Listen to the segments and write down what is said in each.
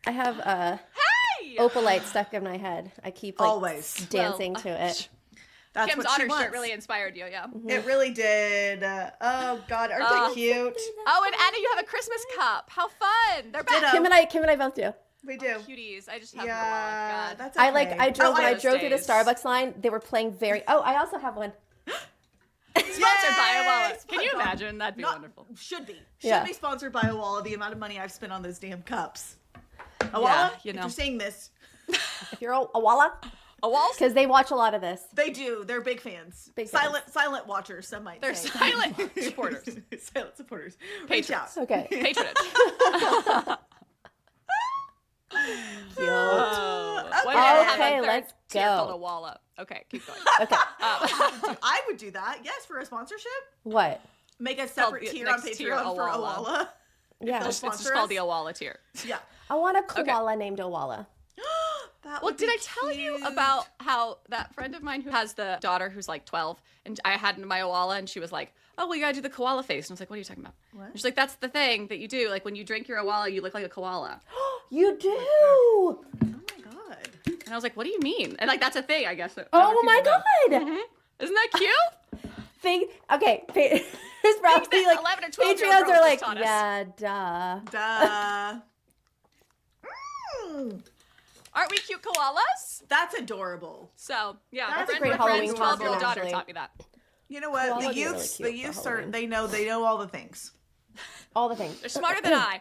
I have Hey! opalite stuck in my head. I keep like Always dancing to it. That's Kim's what she otter wants. shirt really inspired you, yeah. It really did. Oh God, aren't they cute? Oh, and Anna, you have a Christmas cup. How fun! They're back. Ditto. Kim and I both do. We do. Cuties. I just have Yeah, no wallet. God. that's okay. I drove when I those drove through the days. Starbucks line. They were playing very. Oh, I also have one. Sponsored by a Yay! wallet. Can you Not- imagine? That'd be wonderful. Should be. Yeah. Should be sponsored by Awala, the amount of money I've spent on those damn cups. Awala, Yeah, you if know. you're seeing this, If you're a Walla, A waltz? because they watch a lot of this. they do. They're big fans. Big Silent watchers, some might They're say. silent supporters. Silent supporters. Reach out. Patrons. Okay. Patronage. Cute. Okay, let's Tier go. called a walla. Okay, keep going. Okay. I would do that. Yes, for a sponsorship. What? Make a separate the tier on next tier, Patreon for Awala. Awala. Yeah. It's Sponsor just called the us? Awala tier. Yeah. I want a koala named Owala. That Well, would did be I tell you cute. about how that friend of mine who has the daughter who's like 12, and I had my Awala, and she was like, "Oh, well, you gotta do the koala face," and I was like, "What are you talking about?" What? And she's like, "That's the thing that you do. Like when you drink your Awala, you look like a koala." You do. Oh my God. And I was like, "What do you mean?" And like that's a thing, I guess. that Oh other my people know. God. Isn't that cute? Okay. There's probably that like 11 or 12 year-old Patreons girls are just like, taught us. yeah, duh. Duh. Aren't we cute koalas? That's adorable. So yeah, That's a my great friend's Halloween 12-year-old costume, daughter actually. taught me that. You know what? Koala The would be really youths, cute the for youths are Halloween. they know all the things. All the things. They're smarter than I.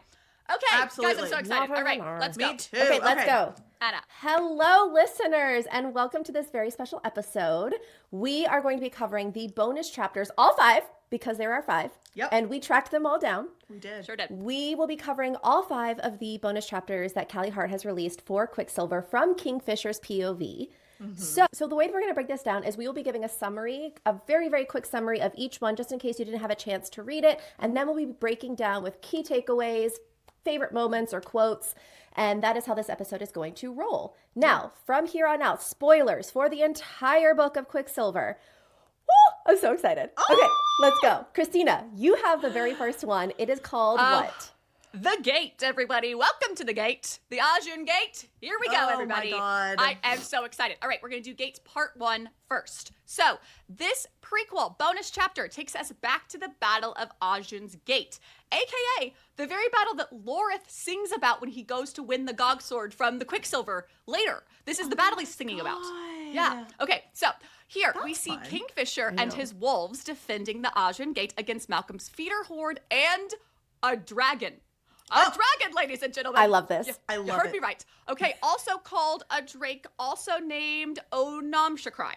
Okay, Absolutely. guys, I'm so excited. Not All right, anymore. let's Me go. too. Okay, let's go. Anna. Hello, listeners, and welcome to this very special episode. We are going to be covering the bonus chapters, all 5, because there are 5. Yep. And we tracked them all down. We did. Sure did. We will be covering all 5 of the bonus chapters that Callie Hart has released for Quicksilver from Kingfisher's POV. So the way that we're going to break this down is we will be giving a summary, a very, very quick summary of each one, just in case you didn't have a chance to read it. And then we'll be breaking down with key takeaways, favorite moments or quotes. And that is how this episode is going to roll. Now, from here on out, spoilers for the entire book of Quicksilver. Woo! I'm so excited. Okay, let's go. Christina, you have the very first one. It is called what? The Gate, everybody. Welcome to the Gate. The Ajun Gate. Here we go, Oh, my everybody. God. I am so excited. All right, we're going to do Gates Part 1 first. So, this prequel bonus chapter takes us back to the Battle of Ajun's Gate, aka the very battle that Lorith sings about when he goes to win the Gog Sword from the Quicksilver later. This is the battle he's singing about. Yeah. Okay, so here we see fun. Kingfisher and his wolves defending the Ajun Gate against Malcolm's feeder horde and a dragon. A dragon, ladies and gentlemen. I love this. I You love heard it. me right. Okay, also called a drake, also named Onam Shakrai.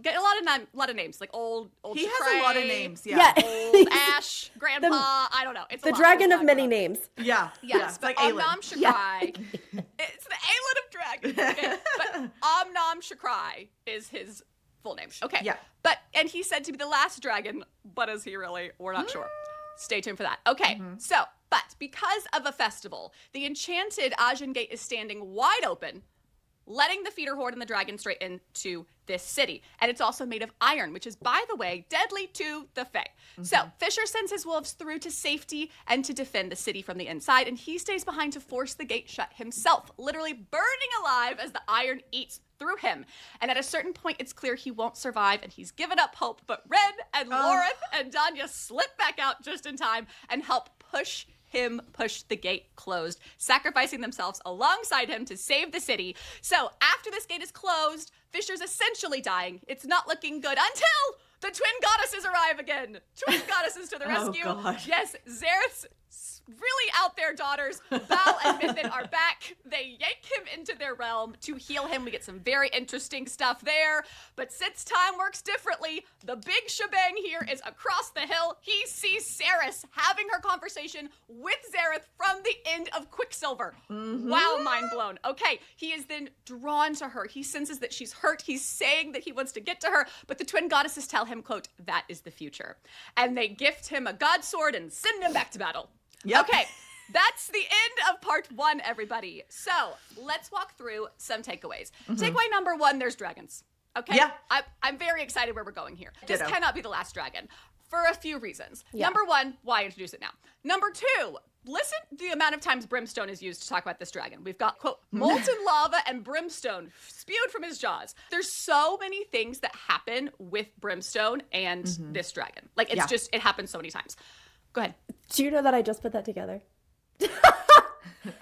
Get a lot of names, like old He has Shakrai, a lot of names. Yeah. Old Ash, Grandpa. I don't know. It's a The lot. dragon There's of a lot many going on. names. Yeah. Yes, yeah. but Aelin. Omnam Shakrai. It's the Aelin of dragons. Okay, but Omnam Shakrai is his full name. Okay. Yeah. And he's said to be the last dragon, but is he really? We're not sure. Stay tuned for that. Okay, but because of a festival, the enchanted Ajun Gate is standing wide open, letting the feeder horde and the dragon straight into this city. And it's also made of iron, which is, by the way, deadly to the Fae. So Fisher sends his wolves through to safety and to defend the city from the inside, and he stays behind to force the gate shut himself, literally burning alive as the iron eats through him. And at a certain point, it's clear he won't survive, and he's given up hope. But Ren and Lorith and Danya slip back out just in time and help push the gate closed, sacrificing themselves alongside him to save the city. So after this gate is closed, Fisher's essentially dying. It's not looking good until the twin goddesses arrive again. Twin goddesses to the rescue. God. Yes, Zareth's really out there daughters, Val and Mythen, are back. They yank him into their realm to heal him. We get some very interesting stuff there. But since time works differently, the big shebang here is across the hill. He sees Saris having her conversation with Zareth from the end of Quicksilver. Wow, mind blown. Okay, he is then drawn to her. He senses that she's hurt. He's saying that he wants to get to her, but the twin goddesses tell him, quote, that is the future. And they gift him a god sword and send him back to battle. Yep. Okay, that's the end of part 1, everybody. So let's walk through some takeaways. Takeaway number 1, there's dragons. Okay? Yeah. I'm very excited where we're going here. This Ditto. cannot be the last dragon for a few reasons. Yeah. Number 1, why introduce it now? Number 2, Listen to the amount of times brimstone is used to talk about this dragon. We've got, quote, molten lava and brimstone spewed from his jaws. There's so many things that happen with brimstone and this dragon. Like, it's just, it happens so many times. Go ahead. Do you know that I just put that together?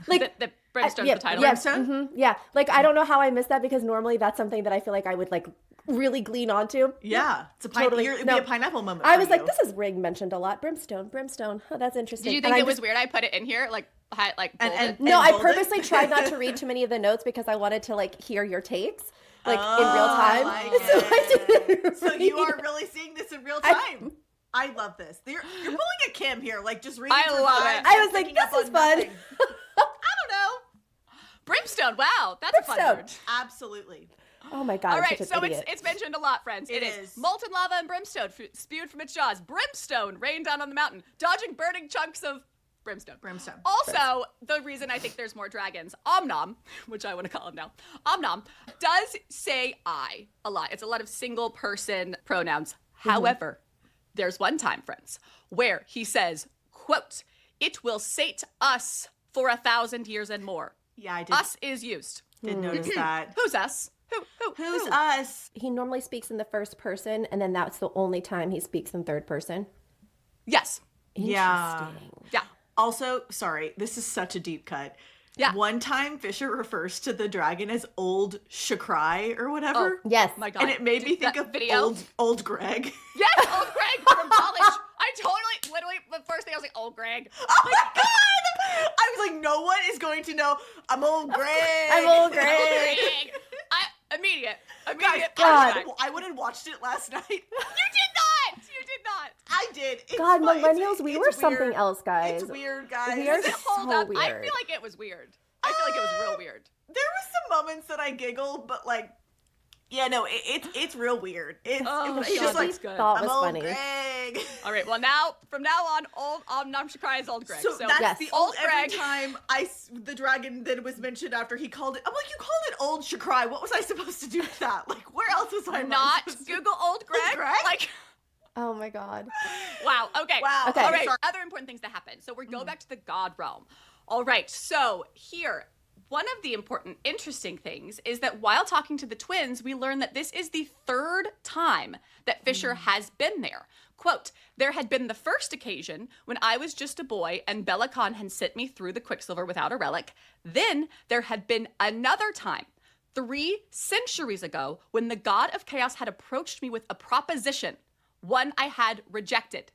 Like, the brimstone's the title. Yeah, Brimstone? yeah. Like, I don't know how I missed that because normally that's something that I feel like I would, like, really glean onto. Yeah. It's a Totally. it'd be a pineapple moment. I for was like, you. this is ring mentioned a lot. Brimstone. Oh, that's interesting. Did you think it was weird I put it in here? Like, bolded? No, I bolded? purposely tried not to read too many of the notes because I wanted to, like, hear your takes, like, in real time. So I didn't So you read are it. really seeing this in real time. I love this. You're pulling a Kim here, like just reading. I through love vibes it. I and was like, picking up this is on fun. nothing. I don't know. Brimstone. Wow, that's a fun Brimstone. word. Absolutely. Oh my God, All I'm right, such so an idiot. it's mentioned a lot, friends. It It is is. molten lava and brimstone spewed from its jaws. Brimstone rained down on the mountain, dodging burning chunks of brimstone. Also, the reason I think there's more dragons, Omnom, which I want to call him now, Omnom, does say I a lot. It's a lot of single person pronouns. However, there's one time, friends, where he says, quote, "It will sate us for 1,000 years and more." Yeah, I did. Us is used. Did notice that. Who's us? Who's who? us? He normally speaks in the first person, and then that's the only time he speaks in third person. Yes. Yeah. Interesting. Yeah. Also, sorry, this is such a deep cut. Yeah. One time Fisher refers to the dragon as old Shakrai or whatever. Yes. My God. And it made me Dude, think that of video. old Greg. Yes, old Greg from college. I totally, literally, the first thing I was like, old Greg. Oh my God! I was like, no one is going to know. I'm old Greg. I'm old Old Greg. Greg. Immediate Guys, God. I went and watched it last night. You did not. You did not. I did. It's God, fine. millennials, we It's were something weird. else, guys. It's weird, guys. We are Does it hold so up? I weird. feel like it was weird. I feel like it was real weird. There was some moments that I giggled, but like, yeah, no, it's real weird. He's God, just like, that's good. Thought I'm was old funny. Greg. All right. Well, from now on, old Omnom Shakrai is old Greg. So that's Yes. the old old every Greg. time the dragon that was mentioned after he called it. I'm like, you called it old Shakrai. What was I supposed to do with that? Like, where else was I not supposed to- Google old Greg. Greg? Like, Oh my God. wow. Okay. Wow. Okay. All right. Other important things that happen. So we go back to the god realm. All right. So here, one of the important, interesting things is that while talking to the twins, we learn that this is the third time that Fisher has been there. Quote, "There had been the first occasion when I was just a boy and Bella Khan had sent me through the Quicksilver without a relic. Then there had been another time 3 centuries ago when the god of chaos had approached me with a proposition, one I had rejected."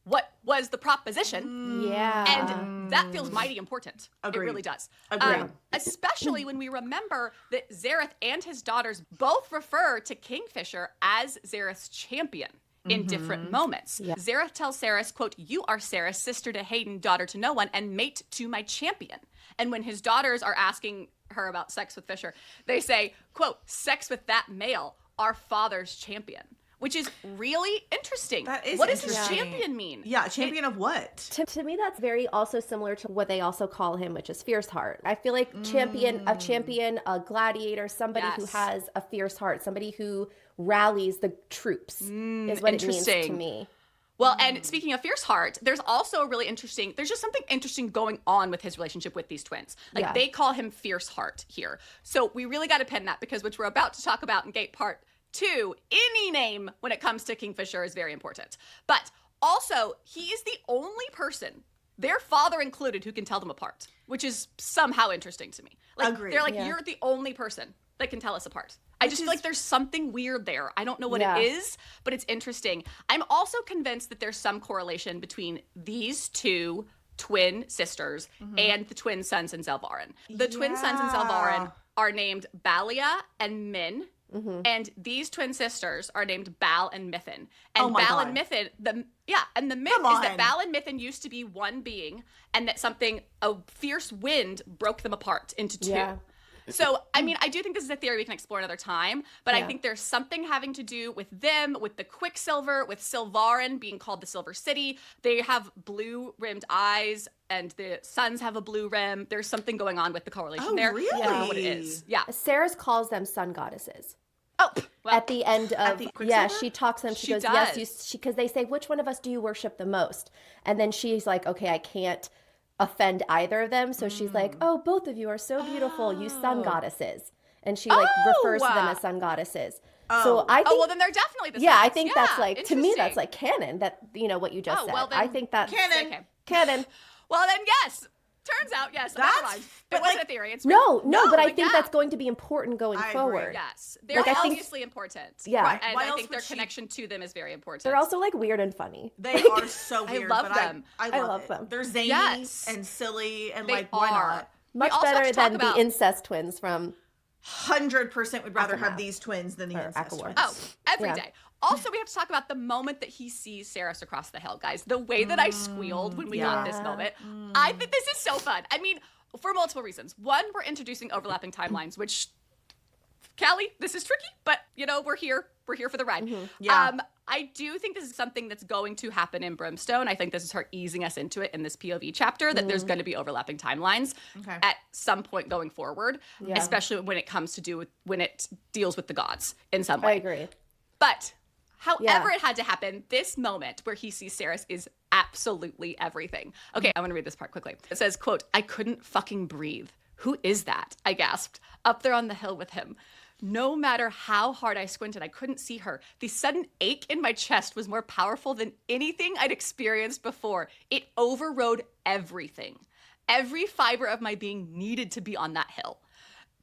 What was the proposition? Yeah. And that feels mighty important. Agreed. It really does. Agreed. Especially when we remember that Zareth and his daughters both refer to Kingfisher as Zareth's champion in different moments. Yeah. Zareth tells Saris, quote, "You are Saris, sister to Hayden, daughter to no one, and mate to my champion." And when his daughters are asking her about sex with Fisher, they say, quote, "Sex with that male, our father's champion." Which is really interesting. That is What does his interesting. champion mean? Yeah, champion of what? To me, that's very also similar to what they also call him, which is fierce heart. I feel like champion, a gladiator, somebody who Yes. has a fierce heart, somebody who rallies the troops is what it means to interesting. me. Well, and speaking of fierce heart, there's also a really interesting, there's just something interesting going on with his relationship with these twins. Like Yeah. they call him fierce heart here. So we really got to pin that because which we're about to talk about in Gate Part 2, any name when it comes to Kingfisher is very important. But also, he is the only person, their father included, who can tell them apart, which is somehow interesting to me. Like Agreed. they're like, Yeah. you're the only person that can tell us apart. I just feel like there's something weird there. I don't know what Yeah. it is, but it's interesting. I'm also convinced that there's some correlation between these two twin sisters and the twin sons in Zelvarin. The twin sons in Zelvarin are named Balia and Min. And these twin sisters are named Bal and Mithin. And Oh my Bal God. and Mithin, and the myth Come is that on. Bal and Mithin used to be one being, and that a fierce wind broke them apart into 2. Yeah. So, I mean, I do think this is a theory we can explore another time, but I Yeah. think there's something having to do with them, with the Quicksilver, with Silvarin being called the Silver City. They have blue-rimmed eyes, and the suns have a blue rim. There's something going on with the correlation Oh, there. really? I don't know what it is. Yeah. Saris calls them sun goddesses. Oh, well, At the end of the yeah, Quicksilver? she talks to them. She She goes, does. "Yes, because they say which one of us do you worship the most?" And then she's like, "Okay, I can't offend either of them. So she's like, oh, both of you are so beautiful, you sun goddesses. And she like refers to them as sun goddesses. So I think, well, then they're definitely the yeah, sons. I think that's like, to me, that's interesting. like canon, that, you know, what you just said. well, then I think that's Canon. Okay. canon. Well, then, yes. Turns out, yes. Never That's- mind. but, It wasn't like, a theory. It's No, real. but I like, think yeah. that's going to be important going I agree. forward. Yes. They're Like, I think- obviously important. Yeah. Right. And Why I else think would their she- connection to them is very important. They're also like weird and funny. They are so I weird. love but them. I love it. them. They're zany Yes. and silly and They like why are. not? Much also have better to talk than about- the incest twins from 100% would rather have Aquaman. these twins than the Or incest Aquaman. twins. Oh, every Yeah. day. Also, we have to talk about the moment that he sees Saris across the hill, guys. The way that I squealed when we got this Yeah. moment. I think this is so fun. I mean, for multiple reasons. One, we're introducing overlapping timelines, which, Callie, this is tricky, but, you know, we're here. We're here for the ride. Yeah. I do think this is something that's going to happen in Brimstone. I think this is her easing us into it in this POV chapter, that there's going to be overlapping timelines Okay. at some point going forward, Yeah. especially when it comes to do with when it deals with the gods in some I way. agree. But however Yeah. it had to happen, this moment where he sees Saris is absolutely everything. Okay, I want to read this part quickly. It says, quote, I couldn't fucking breathe. Who is that? I gasped. Up there on the hill with him. No matter how hard I squinted, I couldn't see her. The sudden ache in my chest was more powerful than anything I'd experienced before. It overrode everything. Every fiber of my being needed to be on that hill.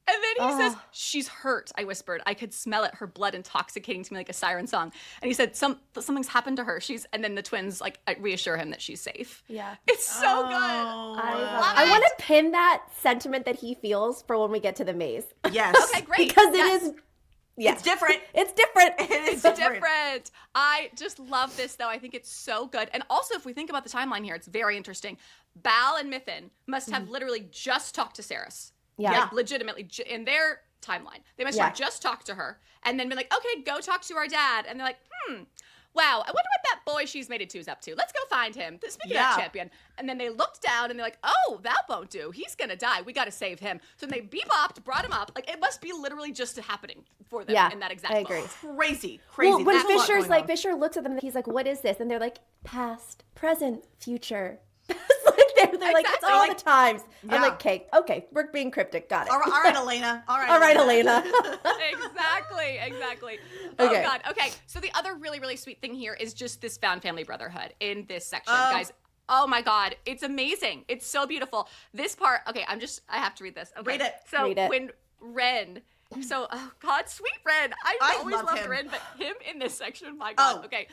And then he says, she's hurt, I whispered. I could smell it, her blood intoxicating to me like a siren song. And he said, something's happened to her. And then the twins like reassure him that she's safe. Yeah. It's so good. I want to pin that sentiment that he feels for when we get to the maze. Yes. Okay, great. Because Yes. it is, yeah. It's different. It's different. It's Different. I just love this, though. I think it's so good. And also, if we think about the timeline here, it's very interesting. Bal and Mithin must have literally just talked to Saris. Yeah. Like, legitimately, in their timeline. They must Yeah. have just talked to her and then been like, okay, go talk to our dad. And they're like, wow, I wonder what that boy she's mated to is up to. Let's go find him. Speaking of that champion. And then they looked down and they're like, oh, that won't do. He's going to die. We got to save him. So then they bebopped, brought him up. Like, it must be literally just happening for them Yeah, in that exact I agree. moment. Crazy. Well, when There's a lot Fisher's going like, on. Fisher looks at them and he's like, what is this? And they're like, past, present, future. It's like they're like, it's Exactly. all the times. I'm Yeah. like, okay, we're being cryptic. Got it. All right, Elena. All right, All right, Elena. Exactly. Okay. Oh, God. Okay. So the other really, really sweet thing here is just this found family brotherhood in this section, guys. Oh, my God. It's amazing. It's so beautiful. This part, okay, I have to read this. Okay. Read it. So Read it. when Ren, oh, God, sweet Ren. I I always love loved him. Ren, but him in this section, my God. Oh. Okay.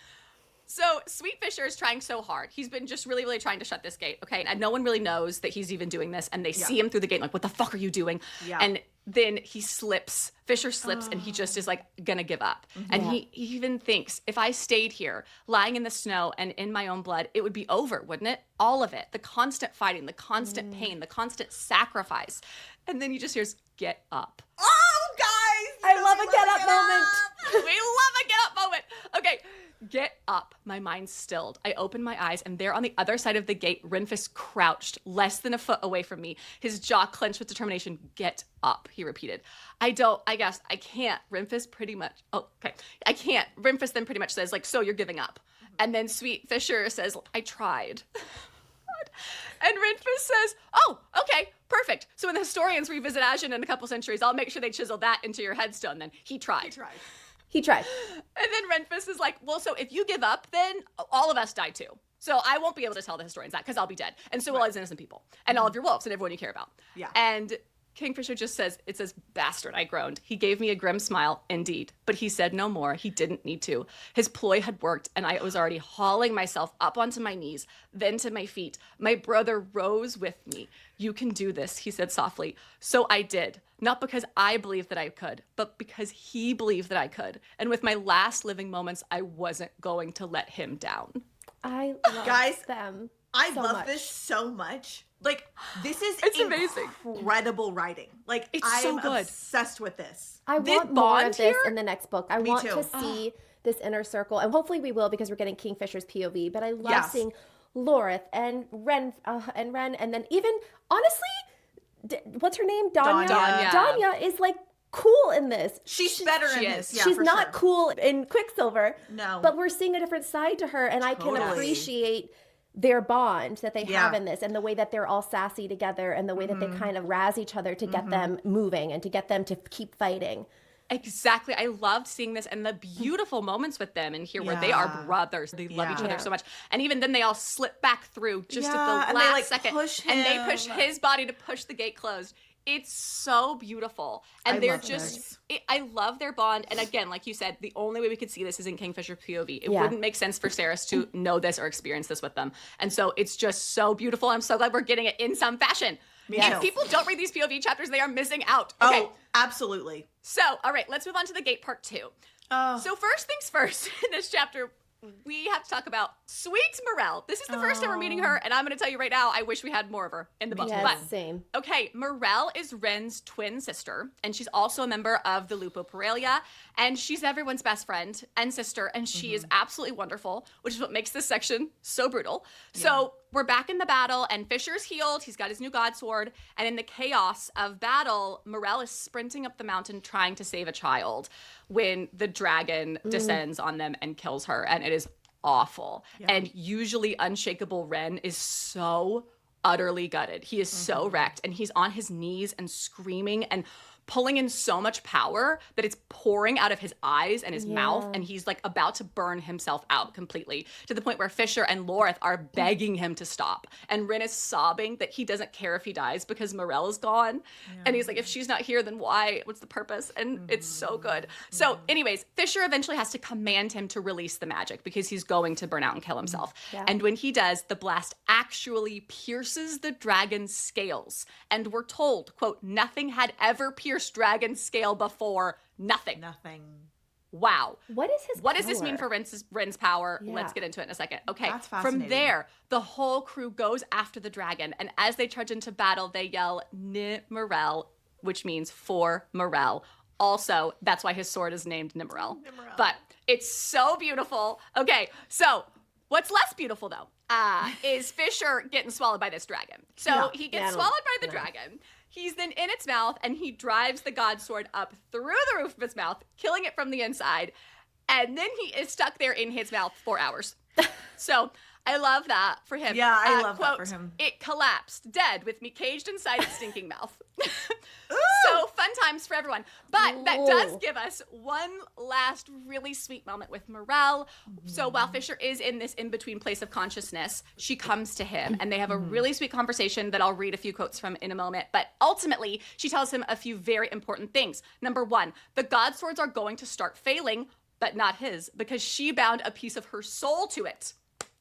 So Sweet Fisher is trying so hard. He's been just really, really trying to shut this gate, okay? And no one really knows that he's even doing this. And they see him through the gate like, what the fuck are you doing? Yeah. And then he slips. Fisher slips and he just is like gonna give up. And he even thinks, if I stayed here, lying in the snow and in my own blood, it would be over, wouldn't it? All of it. The constant fighting, the constant pain, the constant sacrifice. And then he just hears, get up. Oh, guys. I love a get up moment. We love a get up moment. Okay, get up. My mind stilled. I opened my eyes, and there on the other side of the gate, Renfis crouched less than a foot away from me, his jaw clenched with determination. Get up, he repeated. I guess, I can't. Renfis pretty much, I can't. Renfis then pretty much says, like, so you're giving up. And then Sweet Fisher says, I tried. And Renfis says, oh, okay, perfect. So when the historians revisit Ajin in a couple centuries, I'll make sure they chisel that into your headstone then. He tried. He tried. And then Renfis is like, well, so if you give up, then all of us die too. So I won't be able to tell the historians that because I'll be dead. And so will all these innocent people and all of your wolves and everyone you care about. Yeah. And Kingfisher just says, it says, bastard, I groaned. He gave me a grim smile, indeed. But he said no more. He didn't need to. His ploy had worked, and I was already hauling myself up onto my knees, then to my feet. My brother rose with me. You can do this, he said softly. So I did. Not because I believed that I could, but because he believed that I could. And with my last living moments, I wasn't going to let him down. I love Guys, them. I so love much. this so much. Like, this is It's amazing. incredible writing. Like, It's I so am good. obsessed with this. I This want more bond of this here? in the next book. I Me want too. to see this inner circle, and hopefully we will because we're getting Kingfisher's POV. But I love Yes. seeing Lorith and Ren, and then even honestly, what's her name? Danya. Danya. Danya is like cool in this. She's better in she this. is. Yeah, She's for not sure. cool in Quicksilver. No. But we're seeing a different side to her, and I can Totally. appreciate their bond that they Yeah. have in this, and the way that they're all sassy together, and the way that they kind of razz each other to get them moving and to get them to keep fighting. Exactly. I loved seeing this and the beautiful moments with them in here where they are Yeah. brothers. They love each Yeah. other so much. And even then they all slip back through just at Yeah, the and they, last like, second. push And they push him. his body to push the gate closed. It's so beautiful. And I they're love just, I love their bond. And again, like you said, the only way we could see this is in Kingfisher POV. It Yeah. wouldn't make sense for Saris to know this or experience this with them. And so it's just so beautiful. I'm so glad we're getting it in some fashion. Me If too. people don't read these POV chapters, they are missing out. Okay. Oh, absolutely. So, all right, let's move on to the gate part 2. Oh. So first things first, in this chapter, we have to talk about sweet Morel. This is the first time we're meeting her, and I'm going to tell you right now, I wish we had more of her in the book. Yeah, But same. okay, Morel is Ren's twin sister, and she's also a member of the Lupo Paralia, and she's everyone's best friend and sister, and she is absolutely wonderful, which is what makes this section so brutal. So we're back in the battle, and Fisher's healed. He's got his new god sword, and in the chaos of battle, Morel is sprinting up the mountain trying to save a child when the dragon descends on them and kills her, and it is awful. And usually unshakable Ren is so utterly gutted. He is so wrecked, and he's on his knees and screaming and pulling in so much power that it's pouring out of his eyes and his mouth, and he's like about to burn himself out completely, to the point where Fisher and Lorith are begging him to stop. And Rin is sobbing that he doesn't care if he dies because Morel is gone. And he's like, if she's not here, then why? What's the purpose? And it's so good. So anyways, Fisher eventually has to command him to release the magic because he's going to burn out and kill himself. Yeah. And when he does, the blast actually pierces the dragon's scales. And we're told, quote, nothing had ever pierced dragon's scale before. Nothing. Nothing. Wow. What is his What does this mean power? for Ren's power? Yeah. Let's get into it in a second. Okay. That's From fascinating. there, the whole crew goes after the dragon, and as they charge into battle, they yell Nimrel, which means for Morel. Also, that's why his sword is named Nimrel. But it's so beautiful. Okay, so what's less beautiful though is Fisher getting swallowed by this dragon. So Yeah. he Yeah, I gets don't- swallowed by the dragon. He's then in its mouth, and he drives the god sword up through the roof of its mouth, killing it from the inside. And then he is stuck there in his mouth for hours. So I love that for him. Yeah, I love that quote, for him. It collapsed, dead, with me caged inside its stinking mouth. So fun times for everyone. But that does Ooh. give us one last really sweet moment with Morel. So while Fisher is in this in-between place of consciousness, she comes to him, and they have a really sweet conversation that I'll read a few quotes from in a moment. But ultimately, she tells him a few very important things. Number one, the god swords are going to start failing, but not his, because she bound a piece of her soul to it.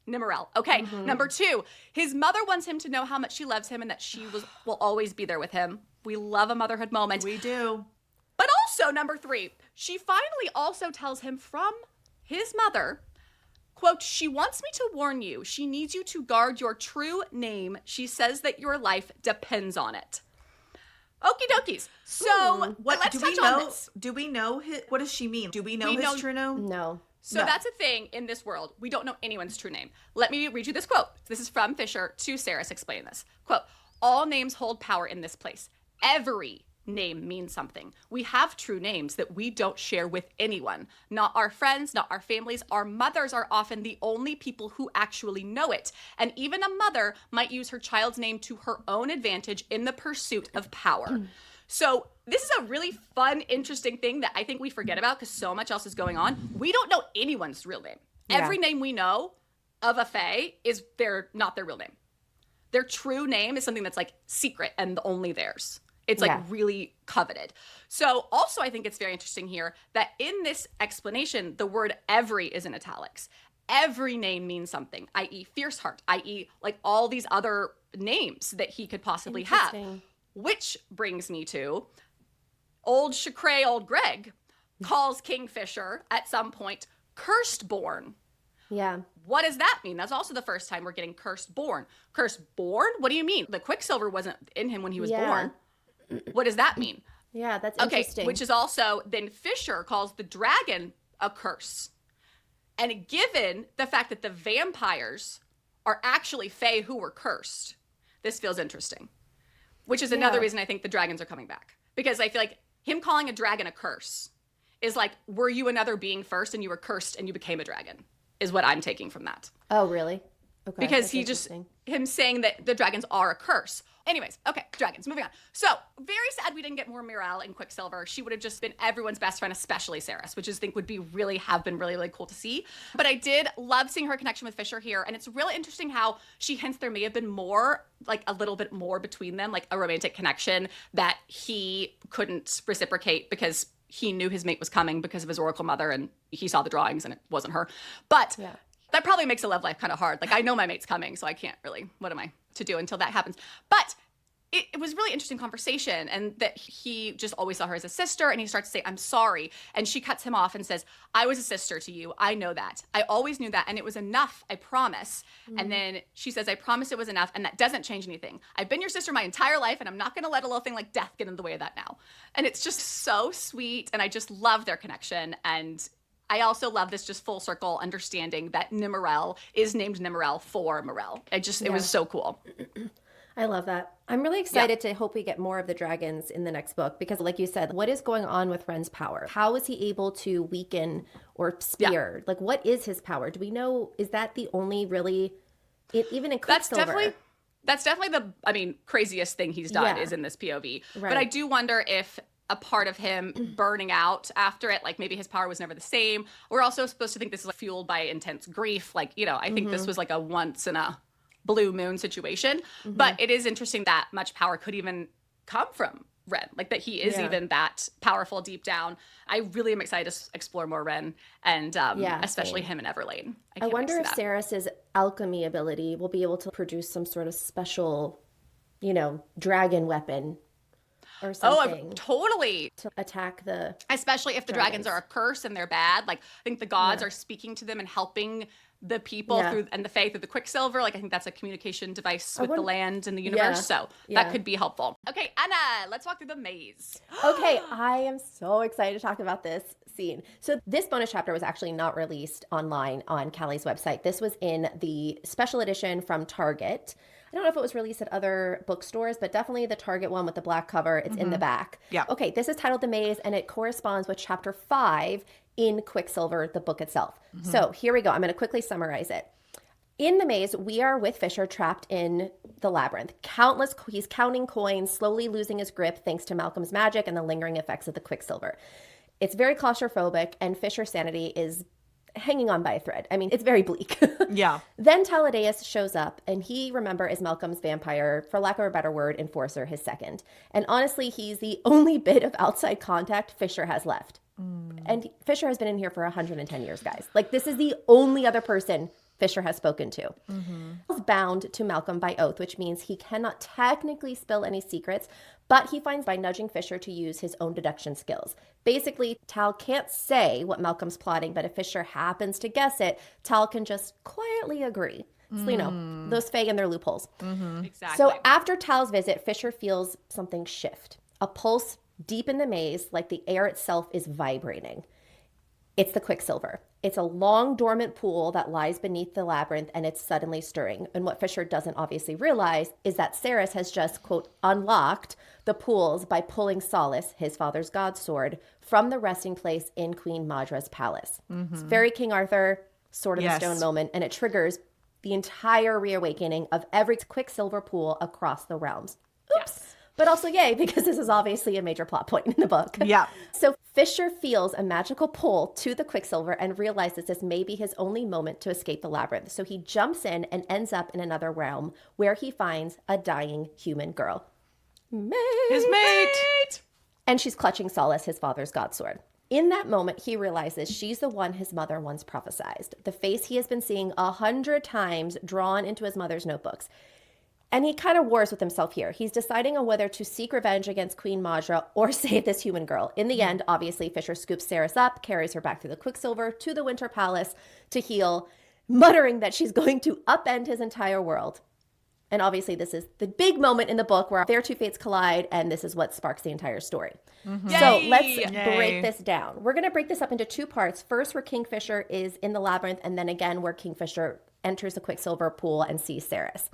Nimrel. Okay. Number two, his mother wants him to know how much she loves him and that she will always be there with him. We love a motherhood moment. We do. But also, number three, she finally also tells him from his mother, quote, she wants me to warn you. She needs you to guard your true name. She says that your life depends on it. Okie dokies. So What let's do we touch on know? this. Do we know his, what does she mean? Do we know We his know- true name? No. So No. that's a thing in this world. We don't know anyone's true name. Let me read you this quote. This is from Fisher to Saris explaining this. Quote, all names hold power in this place. Every name means something. We have true names that we don't share with anyone. Not our friends, not our families. Our mothers are often the only people who actually know it. And even a mother might use her child's name to her own advantage in the pursuit of power. So this is a really fun, interesting thing that I think we forget about because so much else is going on. We don't know anyone's real name. Yeah. Every name we know of a fae is not their real name. Their true name is something that's like secret and only theirs. It's like Yeah. really coveted. So also I think it's very interesting here that in this explanation, the word every is in italics. Every name means something, i.e. Fierceheart, i.e. like all these other names that he could possibly have. Interesting. Which brings me to old Chakray, old Greg calls Kingfisher at some point cursed born. Yeah. What does that mean? That's also the first time we're getting cursed born. Cursed born? What do you mean? The Quicksilver wasn't in him when he was Yeah. born. What does that mean? Yeah, that's Okay, interesting. which is also then Fisher calls the dragon a curse. And given the fact that the vampires are actually fae who were cursed, this feels interesting. Which is another Yeah. reason I think the dragons are coming back. Because I feel like him calling a dragon a curse is like, were you another being first and you were cursed and you became a dragon? Is what I'm taking from that. Oh, really? Okay, because that's he just, interesting. him saying that the dragons are a curse. Anyways, okay, dragons, moving on. So, very sad we didn't get more Mirelle and Quicksilver. She would have just been everyone's best friend, especially Ceres, which I think would be have been really, really cool to see. But I did love seeing her connection with Fisher here. And it's really interesting how she hints there may have been more, like a little bit more between them, like a romantic connection that he couldn't reciprocate because he knew his mate was coming because of his oracle mother and he saw the drawings and it wasn't her. But Yeah. that probably makes a love life kind of hard. Like, I know my mate's coming, so I can't really, what am I to do until that happens? But it was really interesting conversation, and that he just always saw her as a sister, and he starts to say, I'm sorry. And she cuts him off and says, I was a sister to you. I know that. I always knew that, and it was enough, I promise. And then she says, I promise it was enough, and that doesn't change anything. I've been your sister my entire life, and I'm not going to let a little thing like death get in the way of that now. And it's just so sweet, and I just love their connection. And I also love this just full circle understanding that Nimmerel is named Nimmerel for Morel. It was so cool. I love that. I'm really excited to hope we get more of the dragons in the next book because, like you said, what is going on with Ren's power? How is he able to weaken or spear? Yeah. Like, what is his power? Do we know? Is that the only really, even in Quicksilver? That's definitely the, craziest thing he's done is in this POV. Right. But I do wonder if a part of him burning out after it, like maybe his power was never the same. We're also supposed to think this is like fueled by intense grief. Like, I think this was like a once in a blue moon situation. But it is interesting that much power could even come from Ren, like that he is even that powerful deep down. I really am excited to explore more Ren and especially him and Everlane. I wonder if Ceres's alchemy ability will be able to produce some sort of special, dragon weapon or something. Oh, totally. To attack the especially if the dragons are a curse and they're bad. Like, I think the gods are speaking to them and helping the people through, and the faith of the Quicksilver. Like, I think that's a communication device with the land and the universe. So that could be helpful. Okay, Anna, let's walk through the maze. Okay, I am so excited to talk about this scene. So this bonus chapter was actually not released online on Callie's website. This was in the special edition from Target. I don't know if it was released at other bookstores, but definitely the Target one with the black cover. It's in the back. Yeah. Okay, this is titled The Maze, and it corresponds with chapter 5 in Quicksilver, the book itself. So here we go. I'm going to quickly summarize it. In the maze, we are with Fisher trapped in the labyrinth. He's counting coins, slowly losing his grip thanks to Malcolm's magic and the lingering effects of the Quicksilver. It's very claustrophobic, and Fisher's sanity is hanging on by a thread. I mean, it's very bleak. Yeah. Then Taladeus shows up, and he, remember, is Malcolm's vampire, for lack of a better word, enforcer, his second. And honestly, he's the only bit of outside contact Fisher has left. And Fisher has been in here for 110 years, guys. Like, this is the only other person Fisher has spoken to. He's bound to Malcolm by oath, which means he cannot technically spill any secrets, but he finds by nudging Fisher to use his own deduction skills. Basically, Tal can't say what Malcolm's plotting, but if Fisher happens to guess it, Tal can just quietly agree. So, those Fae and their loopholes. Exactly. So after Tal's visit, Fisher feels something shift. A pulse deep in the maze, like the air itself is vibrating. It's the Quicksilver. It's a long dormant pool that lies beneath the labyrinth, and it's suddenly stirring. And what Fisher doesn't obviously realize is that Ceres has just, quote, unlocked the pools by pulling Solace, his father's god sword, from the resting place in Queen Madra's palace. It's very King Arthur, Sword of the Stone moment, and it triggers the entire reawakening of every Quicksilver pool across the realms. Oops. Yes. But also yay, because this is obviously a major plot point in the book. Yeah. So Fisher feels a magical pull to the Quicksilver and realizes this may be his only moment to escape the labyrinth. So he jumps in and ends up in another realm where he finds a dying human girl. His mate. And she's clutching Solace, his father's god sword. In that moment, he realizes she's the one his mother once prophesied. The face he has been seeing 100 times drawn into his mother's notebooks. And he kind of wars with himself here. He's deciding on whether to seek revenge against Queen Madra or save this human girl. In the end, obviously, Fisher scoops Ceres up, carries her back through the Quicksilver to the Winter Palace to heal, muttering that she's going to upend his entire world. And obviously, this is the big moment in the book where their two fates collide, and this is what sparks the entire story. So let's break this down. We're going to break this up into two parts. First, where Kingfisher is in the labyrinth, and then again, where Kingfisher enters the Quicksilver pool and sees Ceres.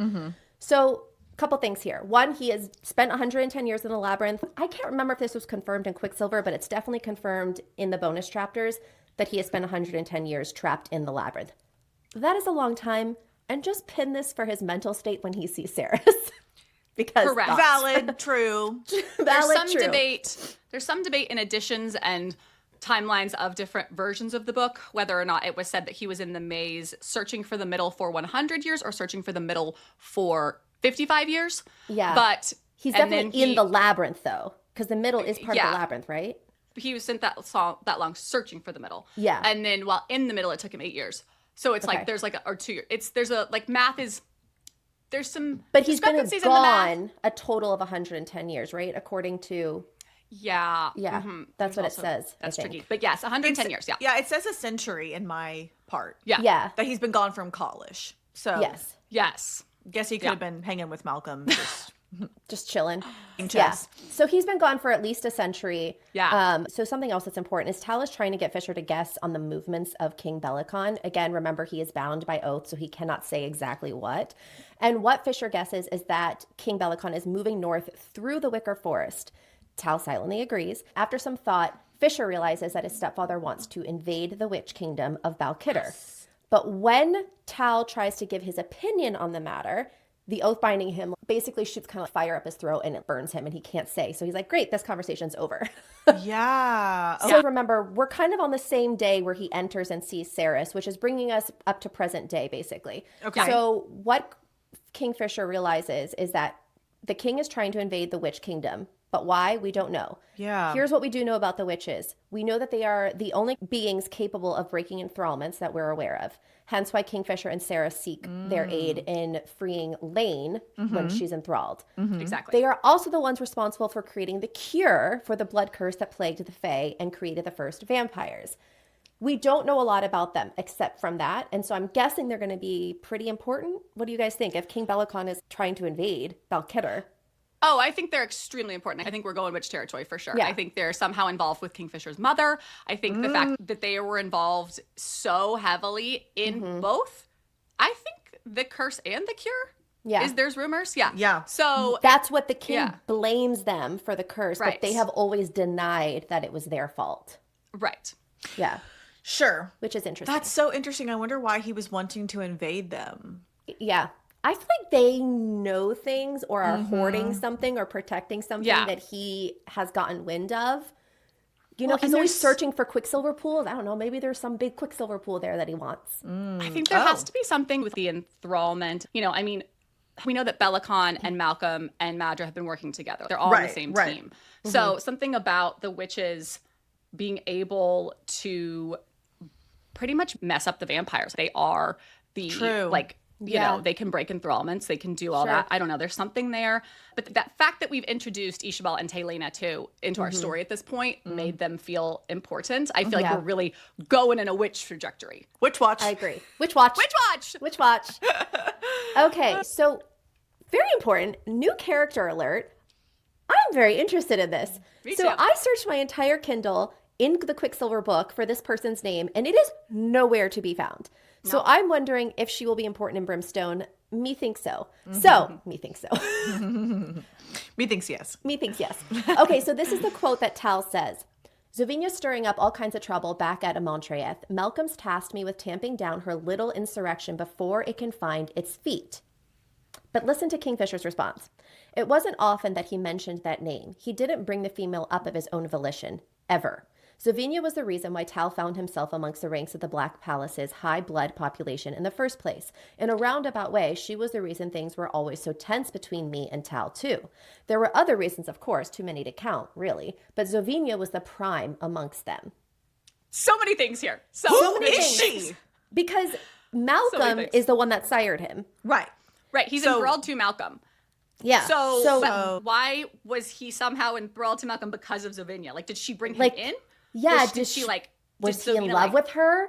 So a couple things here. One, he has spent 110 years in the labyrinth. I can't remember if this was confirmed in Quicksilver, but it's definitely confirmed in the bonus chapters that he has spent 110 years trapped in the labyrinth. That is a long time. and just pin this for his mental state when he sees Ceres. Because Correct. thoughts. Valid, true. Valid, true. There's some debate in editions and timelines of different versions of the book, whether or not it was said that he was in the maze searching for the middle for 100 years or searching for the middle for 55 years. Yeah. But he's definitely in the labyrinth, though, because the middle is part of the labyrinth, right? He was sent that long searching for the middle. Yeah. And then while in the middle, it took him 8 years. So it's like there's like or 2 years. Math is. There's some but he's been discrepancies in the gone a total of 110 years, right? According to yeah, that's what it says. That's tricky, but yes, 110 years. Yeah, it says a century in my part. Yeah. That he's been gone from college. So yes. Guess he could have been hanging with Malcolm. Just chilling. Yeah. So he's been gone for at least a century. Yeah. So something else that's important is Tal is trying to get Fisher to guess on the movements of King Bellicon. Again, remember, he is bound by oath, so he cannot say exactly what. And what Fisher guesses is that King Bellicon is moving north through the Wicker Forest. Tal silently agrees. After some thought, Fisher realizes that his stepfather wants to invade the Witch Kingdom of Balquidder. But when Tal tries to give his opinion on the matter, the oath binding him basically shoots kind of fire up his throat and it burns him and he can't say. So he's like, great, this conversation's over. Yeah. So remember, we're kind of on the same day where he enters and sees Ceres, which is bringing us up to present day, basically. Okay. So what Kingfisher realizes is that the king is trying to invade the Witch Kingdom. But why? We don't know. Yeah. Here's what we do know about the witches. We know that they are the only beings capable of breaking enthrallments that we're aware of. Hence why Kingfisher and Sarah seek their aid in freeing Lane when she's enthralled. Exactly. They are also the ones responsible for creating the cure for the blood curse that plagued the Fae and created the first vampires. We don't know a lot about them except from that. And so I'm guessing they're going to be pretty important. What do you guys think? If King Bellicon is trying to invade Balquidder. Oh, I think they're extremely important. I think we're going witch territory for sure. Yeah. I think they're somehow involved with Kingfisher's mother. I think the fact that they were involved so heavily in both, I think the curse and the cure, there's rumors. Yeah. Yeah. So that's what the king blames them for the curse, Right. but they have always denied that it was their fault. right. Yeah, Sure. which is interesting. That's so interesting. I wonder why he was wanting to invade them. Yeah. I feel like they know things or are hoarding something or protecting something that he has gotten wind of. You know, Well, he's and always there's- searching for Quicksilver pools. I don't know. Maybe there's some big Quicksilver pool there that he wants. I think there has to be something with the enthrallment. You know, I mean, we know that Bellicon and Malcolm and Madra have been working together. They're all on the same team. So something about the witches being able to pretty much mess up the vampires. They are the, you know, they can break enthrallments. They can do all that. I don't know. There's something there. But that fact that we've introduced Ishabel and Talena, too, into our story at this point made them feel important. I feel like we're really going in a witch trajectory. Witch watch. I agree. Witch watch. Witch watch! Witch watch. Okay, so very important. New character alert. I'm very interested in this. Me So too. I searched my entire Kindle in the Quicksilver book for this person's name, and it is nowhere to be found. So I'm wondering if she will be important in Brimstone. Me thinks so. Me thinks so. Methinks yes. Me thinks yes. Okay, so this is the quote that Tal says. Zovinia stirring up all kinds of trouble back at Amontreath. Malcolm's tasked me with tamping down her little insurrection before it can find its feet. But listen to Kingfisher's response. It wasn't often that he mentioned that name. He didn't bring the female up of his own volition. Ever. Zovinia was the reason why Tal found himself amongst the ranks of the Black Palace's high blood population in the first place. In a roundabout way, she was the reason things were always so tense between me and Tal, too. There were other reasons, of course, too many to count, really, but Zovinia was the prime amongst them. So many things here. Who many is things. she? Because Malcolm things. is the one that sired him. Right. Right, he's So- enthralled to Malcolm. Yeah. So why was he somehow enthralled to Malcolm because of Zovinia? Like, did she bring him in? Yeah, Did she like? Was did he in Zovinia, love like- with her?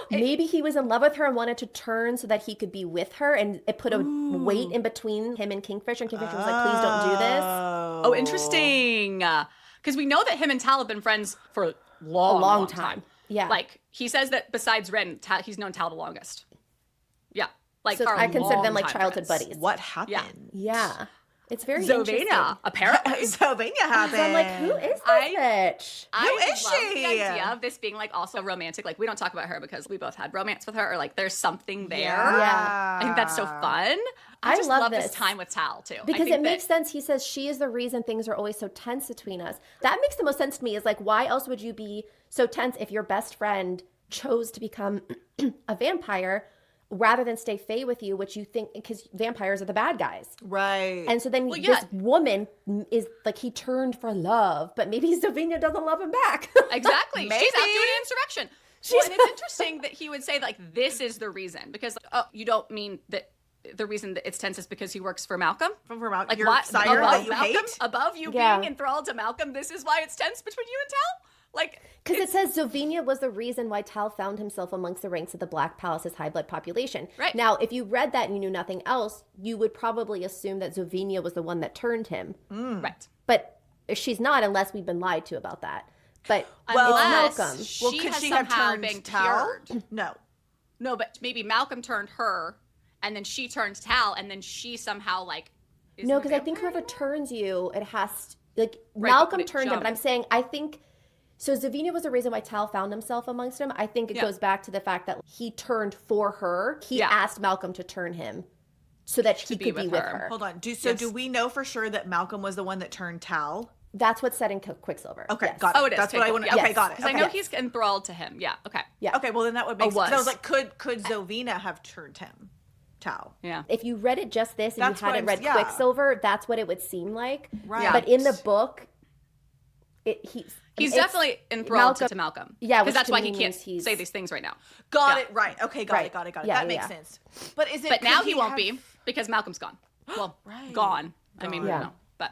Maybe he was in love with her and wanted to turn so that he could be with her, and it put a weight in between him and Kingfisher. And Kingfisher was like, "Please don't do this." Oh, interesting. Because we know that him and Tal have been friends for a long time. Yeah. Like he says that besides Ren, he's known Tal the longest. Yeah. Like So are I consider them like longtime childhood friends. What happened? Yeah. It's very interesting. Zovina, apparently. Sylvania happened. So I'm like, who is this bitch? I is love she? the idea of this being like also romantic. Like we don't talk about her because we both had romance with her, or like there's something there. Yeah. I think that's so fun. I just love this this. time with Tal too. Because I think it makes sense. He says she is the reason things are always so tense between us. That makes the most sense to me. Is like, why else would you be so tense if your best friend chose to become a vampire rather than stay Fae with you, which you think, because vampires are the bad guys. Right. And so then this woman is like, he turned for love, but maybe Sylvania doesn't love him back. Exactly. Maybe. She's out doing insurrection. Well, and it's interesting that he would say like, this is the reason, because you don't mean that the reason that it's tense is because he works for Malcolm? For Malcolm, Like your what? sire Above that you Malcolm? hate? Above you Yeah. being enthralled to Malcolm, this is why it's tense between you and Tal? Like, Because it says Zovina was the reason why Tal found himself amongst the ranks of the Black Palace's high blood population. Right. Now, if you read that and you knew nothing else, you would probably assume that Zovina was the one that turned him. right. But she's not, unless we've been lied to about that. But Unless it's Malcolm. Well, she could has she have somehow turned been Tal? cured. No. No, but maybe Malcolm turned her, and then she turned Tal, and then she somehow like. No, isn't a because I think vampire whoever anymore? turns you, it has to, like, Right, Malcolm but it turned him, jumped. but I'm saying, I think, so Zovina was the reason why Tal found himself amongst them. I think it Yeah. goes back to the fact that he turned for her. He Yeah. asked Malcolm to turn him so that he be could be with with her. her. Hold on. Do Yes. we know for sure that Malcolm was the one that turned Tal? That's what's said in Quicksilver. Okay, Yes. got it. Oh, it is. That's Okay, what I cool. want to. Yeah. Okay, Yes. got it. Because Okay. I know he's enthralled to him. Yeah. Okay. Yeah. Okay, well then that would make sense. was. I was like, could Zovina have turned him, Tal? Yeah. If you read it just this and That's you what hadn't I'm- read yeah. Quicksilver, that's what it would seem like. Right. But in the book, He's it's- definitely enthralled Malcolm- to Malcolm. Yeah, Because which that's to why me he can't means he's- say these things right now. Got Yeah. it. Right. Okay. Got Right. it. Got it. Got it. Yeah, that yeah, makes yeah. sense. But is it? But now could he won't have- be because Malcolm's gone. Well, Right. gone. I mean, Yeah. no. But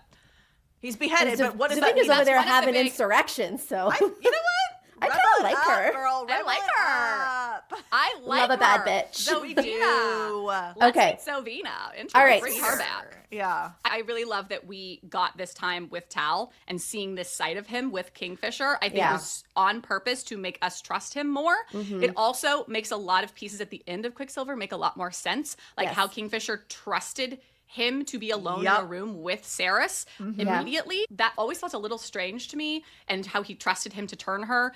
He's beheaded. But what does that Zovina's mean? over there That's one of having the big- insurrection, so. You know what? I kinda Rebel it like up, her. Girl. I like Rebel it her. up. I like Love a bad her. bitch. So we Zovina. do. Let's Okay. meet Sylvina. All right. Bring her back. Yeah. I really love that we got this time with Tal and seeing this side of him with Kingfisher. I think Yeah. it was on purpose to make us trust him more. It also makes a lot of pieces at the end of Quicksilver make a lot more sense. Like Yes. how Kingfisher trusted him to be alone in Yep. a room with Saris immediately. That always felt a little strange to me, and how he trusted him to turn her.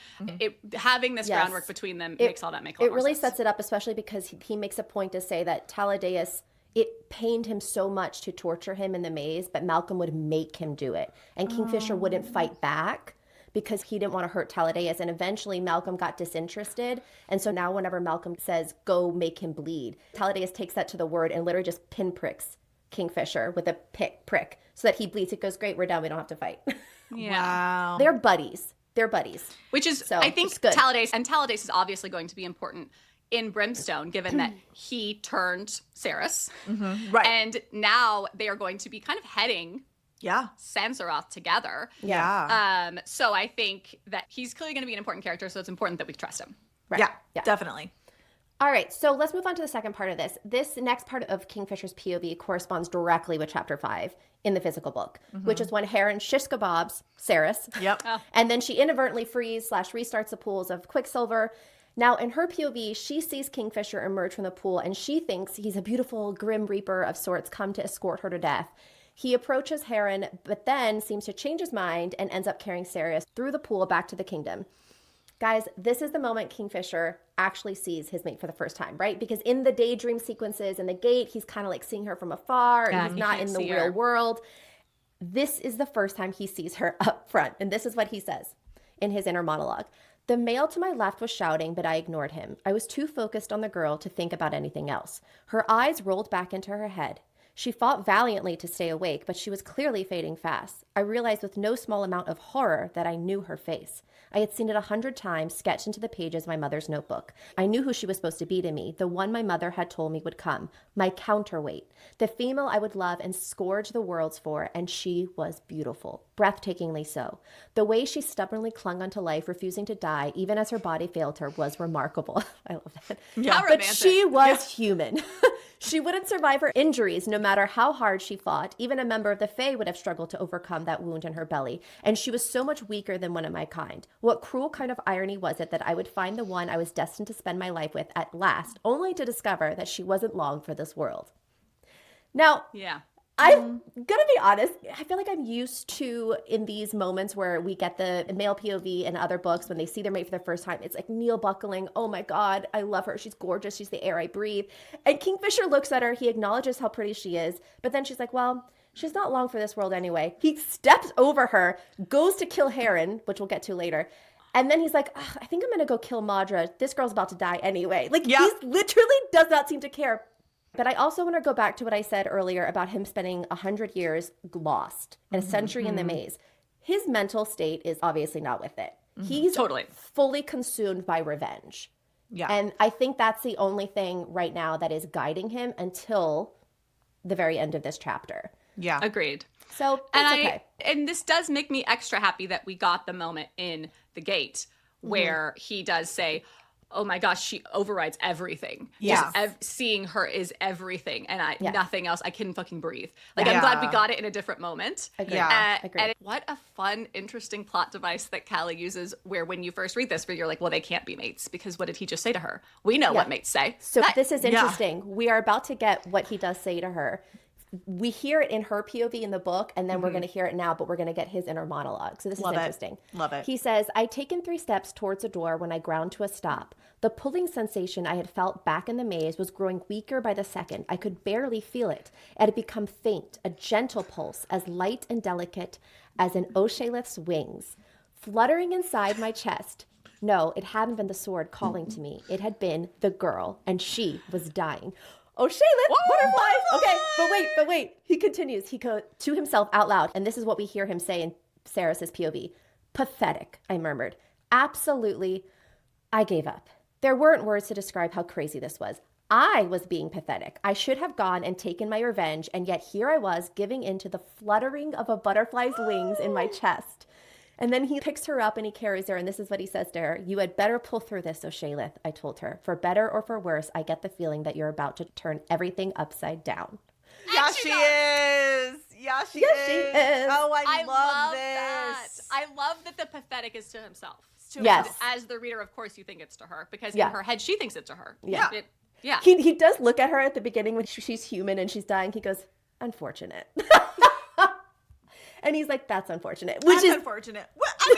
Having this Yes. groundwork between them makes all that make a lot It more really sense. sets it up, especially because he makes a point to say that Taladeus, it pained him so much to torture him in the maze, but Malcolm would make him do it. And Kingfisher wouldn't fight back because he didn't want to hurt Taladeus. And eventually Malcolm got disinterested. And so now whenever Malcolm says, go make him bleed, Taladeus takes that to the word and literally just pinpricks Kingfisher with a prick so that he bleeds. It goes, great, we're done. We don't have to fight. Yeah. Wow. They're buddies. They're buddies. Which is, So, I think, it's good. Talades is obviously going to be important in Brimstone, given that he turned Saris. Right. And now they are going to be kind of heading Yeah. Sansaroth together. Yeah. So I think that he's clearly going to be an important character, so it's important that we trust him. Right. Yeah. Definitely. All right, so let's move on to the second part of this. This next part of Kingfisher's POV corresponds directly with chapter 5 in the physical book, which is when Heron shish kebabs Saris. Yep. And then she inadvertently frees/restarts the pools of Quicksilver. Now, in her POV, she sees Kingfisher emerge from the pool, and she thinks he's a beautiful Grim Reaper of sorts come to escort her to death. He approaches Heron, but then seems to change his mind and ends up carrying Saris through the pool back to the kingdom. Guys, this is the moment Kingfisher actually sees his mate for the first time, right? Because in the daydream sequences in the gate, he's kind of like seeing her from afar, and Yeah, he's he not can't in the see real her. world. This is the first time he sees her up front. And this is what he says in his inner monologue. The male to my left was shouting, but I ignored him. I was too focused on the girl to think about anything else. Her eyes rolled back into her head. She fought valiantly to stay awake, but she was clearly fading fast. I realized with no small amount of horror that I knew her face. I had seen it 100 times, sketched into the pages of my mother's notebook. I knew who she was supposed to be to me, the one my mother had told me would come, my counterweight, the female I would love and scourge the worlds for, and she was beautiful, breathtakingly so. The way she stubbornly clung onto life, refusing to die, even as her body failed her, was remarkable. I love that. How But romantic. she was human. She wouldn't survive her injuries no matter how hard she fought. Even a member of the Fae would have struggled to overcome that wound in her belly. And she was so much weaker than one of my kind. What cruel kind of irony was it that I would find the one I was destined to spend my life with at last, only to discover that she wasn't long for this world. Now, Yeah. I'm gonna be honest. I feel like I'm used to in these moments where we get the male POV in other books when they see their mate for the first time. It's like kneel buckling. Oh my God, I love her. She's gorgeous. She's the air I breathe. And Kingfisher looks at her. He acknowledges how pretty she is. But then she's like, well, she's not long for this world anyway. He steps over her, goes to kill Heron, which we'll get to later. And then he's like, I think I'm going to go kill Madra. This girl's about to die anyway. Like, he literally does not seem to care. But I also want to go back to what I said earlier about him spending 100 years lost and a century in the maze. His mental state is obviously not with it. He's Totally fully consumed by revenge. Yeah. And I think that's the only thing right now that is guiding him until the very end of this chapter. Yeah. agreed. So that's okay. And this does make me extra happy that we got the moment in the gate where he does say, oh my gosh, she overrides everything. Yeah. Just seeing her is everything. And nothing else. I couldn't fucking breathe. Like, Yeah. I'm glad we got it in a different moment. Agreed. Yeah. Agreed. And what a fun, interesting plot device that Callie uses where when you first read this, where you're like, well, they can't be mates because what did he just say to her? We know what mates say. So this is interesting. We are about to get what he does say to her. We hear it in her POV in the book, and then we're going to hear it now, but we're going to get his inner monologue. So this Love is it. interesting. Love it. He says, I'd taken 3 steps towards the door when I ground to a stop. The pulling sensation I had felt back in the maze was growing weaker by the second. I could barely feel it. It had become faint, a gentle pulse, as light and delicate as an Oshalith's wings, fluttering inside my chest. No, it hadn't been the sword calling to me. It had been the girl, and she was dying. Oh, Shaylin, butterflies. Okay, but wait. He continues. He goes to himself out loud, and this is what we hear him say in Saris's POV. Pathetic, I murmured. Absolutely, I gave up. There weren't words to describe how crazy this was. I was being pathetic. I should have gone and taken my revenge, and yet here I was giving in to the fluttering of a butterfly's wings in my chest. And then he picks her up and he carries her, and this is what he says to her. You had better pull through this, Oshalith, I told her. For better or for worse, I get the feeling that you're about to turn everything upside down. Yeah, she is. Yeah, she is. Oh, I love this. That. I love that the pathetic is to himself. Yes. As the reader, of course, you think it's to her because Yeah. in her head, she thinks it to her. Yeah. Yeah. He does look at her at the beginning when she's human and she's dying. He goes, unfortunate. And he's like, that's unfortunate. Which is unfortunate. Well, I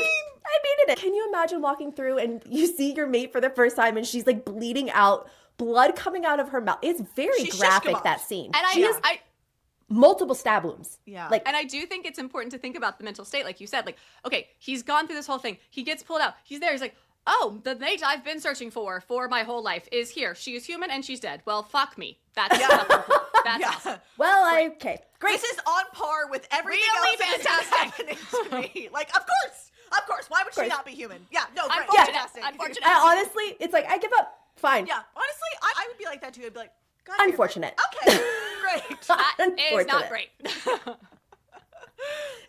mean, can you imagine walking through and you see your mate for the first time and she's like bleeding out, blood coming out of her mouth. It's very She's graphic, shishkebab. that scene. And Multiple stab wounds. Yeah. Like, And I do think it's important to think about the mental state, like you said. Like, okay, he's gone through this whole thing. He gets pulled out. He's there. He's like, oh, the mate I've been searching for my whole life is here. She is human and she's dead. Well, fuck me. That's that's awesome. well, okay. Great. this is on par with everything Really else that's fantastic. happening to me. Like, of course. Why would she not be human? Yeah, no, great. Unfortunate. Fantastic. Unfortunate. Honestly, it's like, I give up. Fine. Yeah, honestly, I would be like that too. I'd be like, God, Unfortunate. Okay, great. That is not Unfortunate. great.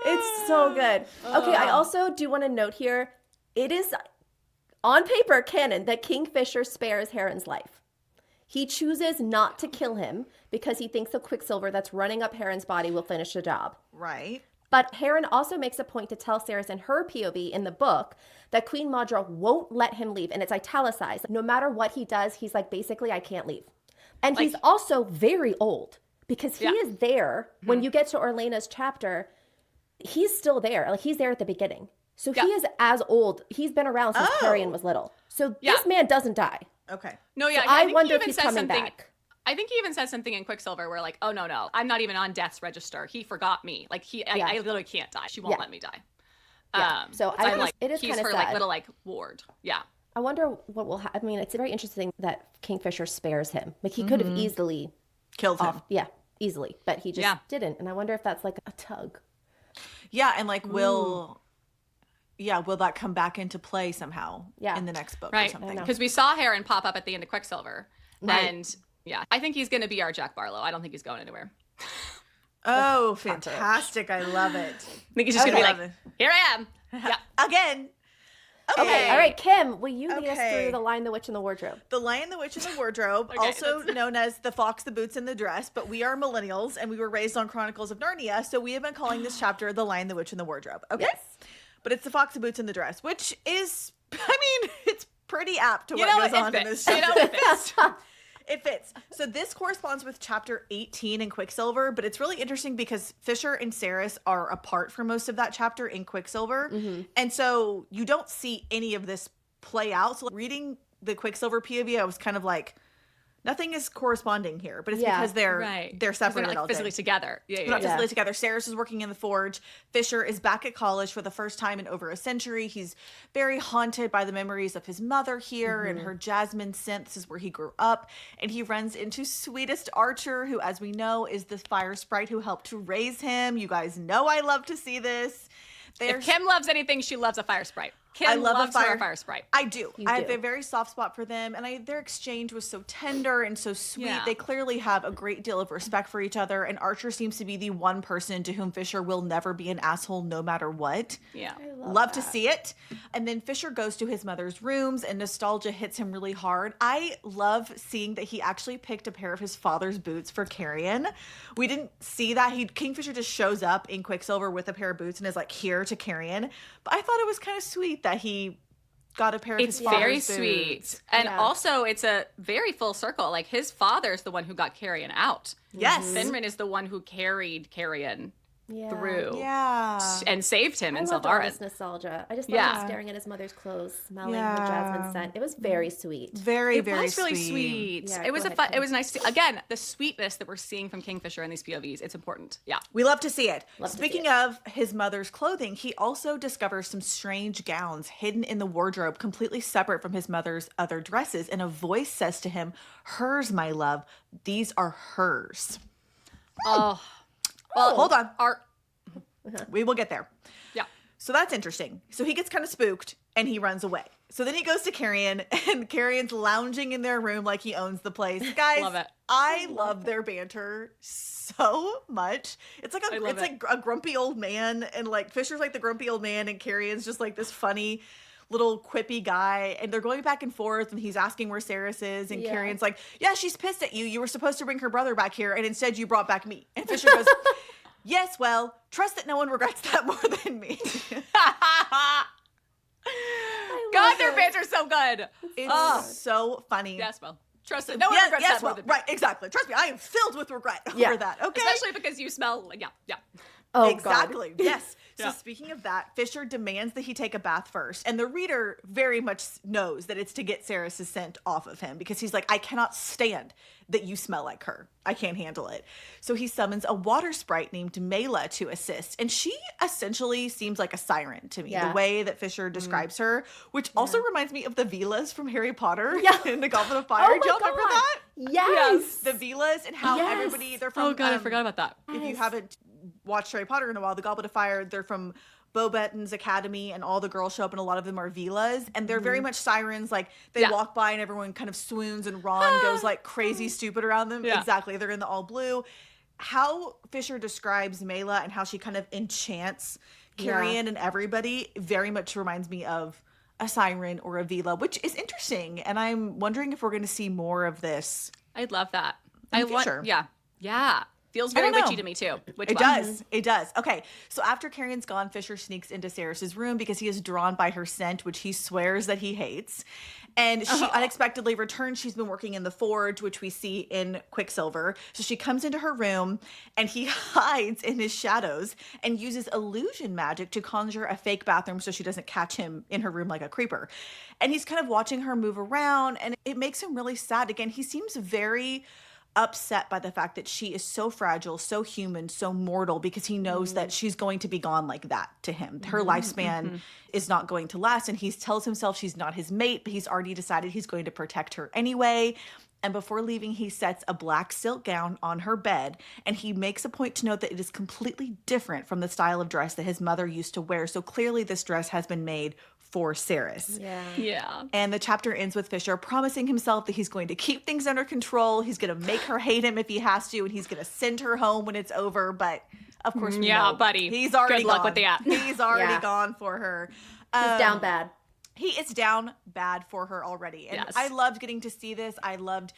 It's so good. Okay, I also do want to note here, it is on paper canon that Kingfisher spares Heron's life. He chooses not to kill him because he thinks the Quicksilver that's running up Heron's body will finish the job. Right. But Heron also makes a point to tell Saris in her POV in the book that Queen Madra won't let him leave. And it's italicized. No matter what he does, he's like, basically, I can't leave. And he's also very old because he is there. When you get to Orlena's chapter, he's still there. Like, he's there at the beginning. So he is as old. He's been around since Tyrion was little. So this man doesn't die. Okay. No, yeah. So I I think wonder he if even he's says coming something. back. I think he even says something in Quicksilver where like, oh no, I'm not even on death's register. He forgot me. Like I literally can't die. She won't let me die. Yeah. So I I'm think it is he's kind of her sad. like little like ward. Yeah. I wonder what will happen. I mean, it's very interesting that Kingfisher spares him. Like, he could have easily Killed him. easily, but he just didn't. And I wonder if that's like a tug. Yeah, and like will that come back into play somehow in the next book or Right. something? Because we saw Heron pop up at the end of Quicksilver. Right. And yeah, I think he's going to be our Jack Barlow. I don't think he's going anywhere. Oh, fantastic. I love it. I think he's just going to be like, here I am. Yeah. Again. Okay. All right, Kim, will you lead us Okay. through The Lion, the Witch, and the Wardrobe? The Lion, the Witch, and the Wardrobe, also known as The Fox, the Boots, and the Dress, but we are millennials and we were raised on Chronicles of Narnia, so we have been calling this chapter The Lion, the Witch, and the Wardrobe. Okay? Yes. But it's The Fox, the Boots, and the Dress, which is, I mean, it's pretty apt to You what know, goes it on in fits. this You chapter. know, it fits. It fits. So this corresponds with chapter 18 in Quicksilver, but it's really interesting because Fisher and Ceres are apart for most of that chapter in Quicksilver. And so you don't see any of this play out. So reading the Quicksilver POV, I was kind of like, nothing is corresponding here, but it's because they're separated they're not, all physically day. together. They're not physically together. Ceres is working in the forge. Fisher is back at college for the first time in over a century. He's very haunted by the memories of his mother here and her jasmine scent. This is where he grew up. And he runs into sweetest Archer, who, as we know, is the fire sprite who helped to raise him. You guys know I love to see this. If Kim loves anything, she loves a fire sprite. Kim loves her a fire sprite. I do. I have a very soft spot for them, and their exchange was so tender and so sweet. Yeah. They clearly have a great deal of respect for each other, and Archer seems to be the one person to whom Fisher will never be an asshole no matter what. Yeah. Love to see it. And then Fisher goes to his mother's rooms, and nostalgia hits him really hard. I love seeing that he actually picked a pair of his father's boots for Carrion. We didn't see that. Kingfisher just shows up in Quicksilver with a pair of boots and is like, here to Carrion. But I thought it was kind of sweet that he got a pair of his father's boots. It's very sweet. And also, it's a very full circle. Like, his father's the one who got Carrion out. Yes. Finman is the one who carried Carrion through. Yeah. And saved him in I loved all Silvarin. this nostalgia. I just love him staring at his mother's clothes, smelling her jasmine scent. It was very sweet. Very, It very was really sweet. sweet. Yeah, It was go ahead, it was nice to again, the sweetness that we're seeing from Kingfisher in these POVs. It's important. Yeah. We love to see it. Love to Speaking see it. of his mother's clothing, he also discovers some strange gowns hidden in the wardrobe, completely separate from his mother's other dresses. And a voice says to him, "Hers, my love. These are hers." Oh. Well, Hold on. Our We will get there. yeah. So that's interesting. So he gets kind of spooked and he runs away. So then he goes to Carrion, and Carrion's lounging in their room like he owns the place. Guys, Love it. I love their banter so much. It's like a grumpy old man, and like Fisher's like the grumpy old man, and Carrion's just like this funny little quippy guy, and they're going back and forth, and he's asking where Ceres is, and Carrion's like, yeah, she's pissed at you. You were supposed to bring her brother back here, and instead you brought back me. And Fisher goes, yes, well, trust that no one regrets that more than me. God, their banter's so good. It's so funny. Yes, well. Trust it. No one regrets that more than me. Right, exactly. Trust me, I am filled with regret over that. Okay. Especially because you smell like, yeah. Oh, Exactly. God. Yes. So Yeah. speaking of that, Fisher demands that he take a bath first. And the reader very much knows that it's to get Ceres' scent off of him, because he's like, I cannot stand that you smell like her. I can't handle it. So he summons a water sprite named Mela to assist. And she essentially seems like a siren to me, Yeah. the way that Fisher describes her, which also reminds me of the Velas from Harry Potter in the Goblet of Fire. Oh Do y'all my remember God. that? Yes. The Velas, and how Yes. everybody, they're from... Oh, God, I forgot about that. If you haven't watched Harry Potter in a while, the Goblet of Fire, they're from Beauxbaton's academy, and all the girls show up, and a lot of them are Velas, and they're very much sirens. Like, they walk by and everyone kind of swoons, and Ron goes like crazy stupid around them. Yeah. Exactly. They're in the all blue. How Fisher describes Mela and how she kind of enchants Carrion and everybody very much reminds me of a siren or a Vela, which is interesting. And I'm wondering if we're going to see more of this. I'd love that. In the future. Yeah. Feels I very don't know. witchy to me, too. It does. It does. Okay. So after Carrion's gone, Fisher sneaks into Ceres' room because he is drawn by her scent, which he swears that he hates. And she unexpectedly returns. She's been working in the forge, which we see in Quicksilver. So she comes into her room, and he hides in his shadows and uses illusion magic to conjure a fake bathroom so she doesn't catch him in her room like a creeper. And he's kind of watching her move around, and it makes him really sad. Again, he seems very upset by the fact that she is so fragile, so human, so mortal, because he knows that she's going to be gone like that to him. Her lifespan is not going to last, and he tells himself she's not his mate, but he's already decided he's going to protect her anyway. And before leaving, he sets a black silk gown on her bed, and he makes a point to note that it is completely different from the style of dress that his mother used to wear. So clearly this dress has been made for Ceres. Yeah. And the chapter ends with Fisher promising himself that he's going to keep things under control. He's going to make her hate him if he has to, and he's going to send her home when it's over. But of course, we know buddy. he's already Good luck gone. with that. He's already gone for her. He's down bad. He is down bad for her already. And Yes. I loved getting to see this. I loved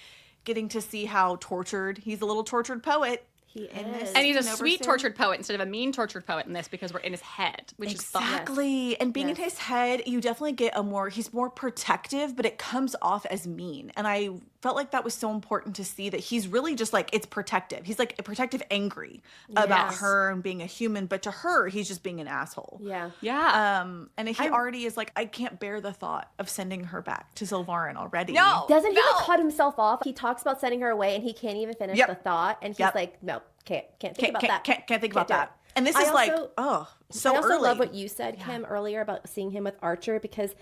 getting to see how tortured. He's a little tortured poet. He in this is. And he's a Overseer. sweet tortured poet instead of a mean tortured poet in this, because we're in his head, which is fun. Exactly. And being in Yes. his head, you definitely get he's more protective, but it comes off as mean. And I felt like that was so important to see that he's really just like, it's protective. He's like a protective angry about her and being a human, but to her, he's just being an asshole. Yeah. Yeah. And he already is like, I can't bear the thought of sending her back to Sylvarin already. No. Doesn't he like cut himself off? He talks about sending her away and he can't even finish the thought. And he's like, no, can't think about that. Can't think about that. And this I is like, also- oh, so I also early. love what you said, Kim, earlier about seeing him with Archer, because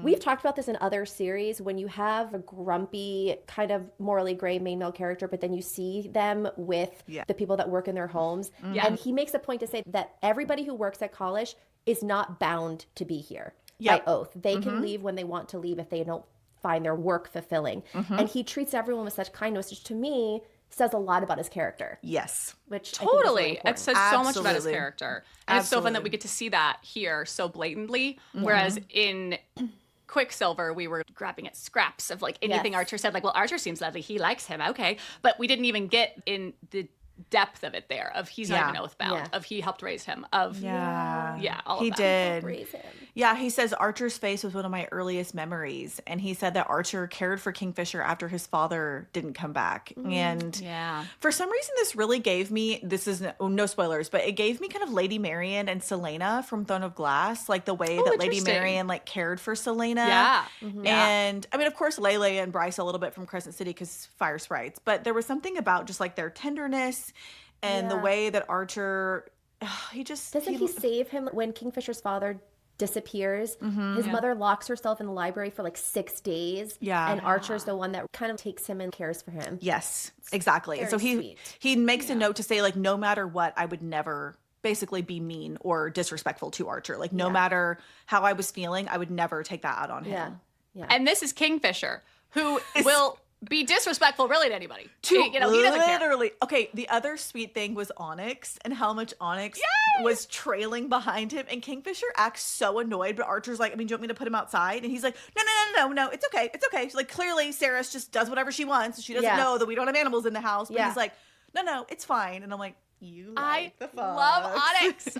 we've talked about this in other series. When you have a grumpy, kind of morally gray main male character, but then you see them with the people that work in their homes. And he makes a point to say that everybody who works at college is not bound to be here by oath. They can leave when they want to leave if they don't find their work fulfilling. And he treats everyone with such kindness, which to me says a lot about his character. Yes. Which I think is really Totally. It important. says so much about his Absolutely. character. And it's so fun that we get to see that here so blatantly. Whereas in Quicksilver, we were grabbing at scraps of like anything Archer said. Like, well, Archer seems lovely. He likes him. Okay. But we didn't even get in the depth of it there, of he's not even oathbound, of he helped raise him, of all he of that. did. Raise him. Yeah, he says Archer's face was one of my earliest memories, and he said that Archer cared for Kingfisher after his father didn't come back. And for some reason, this really gave me, this is no spoilers, but it gave me kind of Lady Marian and Selena from Throne of Glass, like the way that Lady Marian like cared for Selena. And I mean, of course, Lele and Bryce a little bit from Crescent City because fire sprites, but there was something about just like their tenderness and the way that Archer, he just Doesn't he save him when Kingfisher's father disappears? His mother locks herself in the library for like 6 days. And Archer's the one that kind of takes him and cares for him. Yes, exactly. And so he makes a note to say like, no matter what, I would never basically be mean or disrespectful to Archer. Like no matter how I was feeling, I would never take that out on him. And this is Kingfisher, who will be disrespectful really to anybody. To he doesn't care. literally. Okay, the other sweet thing was Onyx and how much Onyx was trailing behind him. And Kingfisher acts so annoyed, but Archer's like, I mean, do you want me to put him outside? And he's like, no, it's okay. It's okay. She's like, clearly, Saris just does whatever she wants. She doesn't know that we don't have animals in the house. But he's like, no, it's fine. And I'm like, you like the fuck. Love Onyx.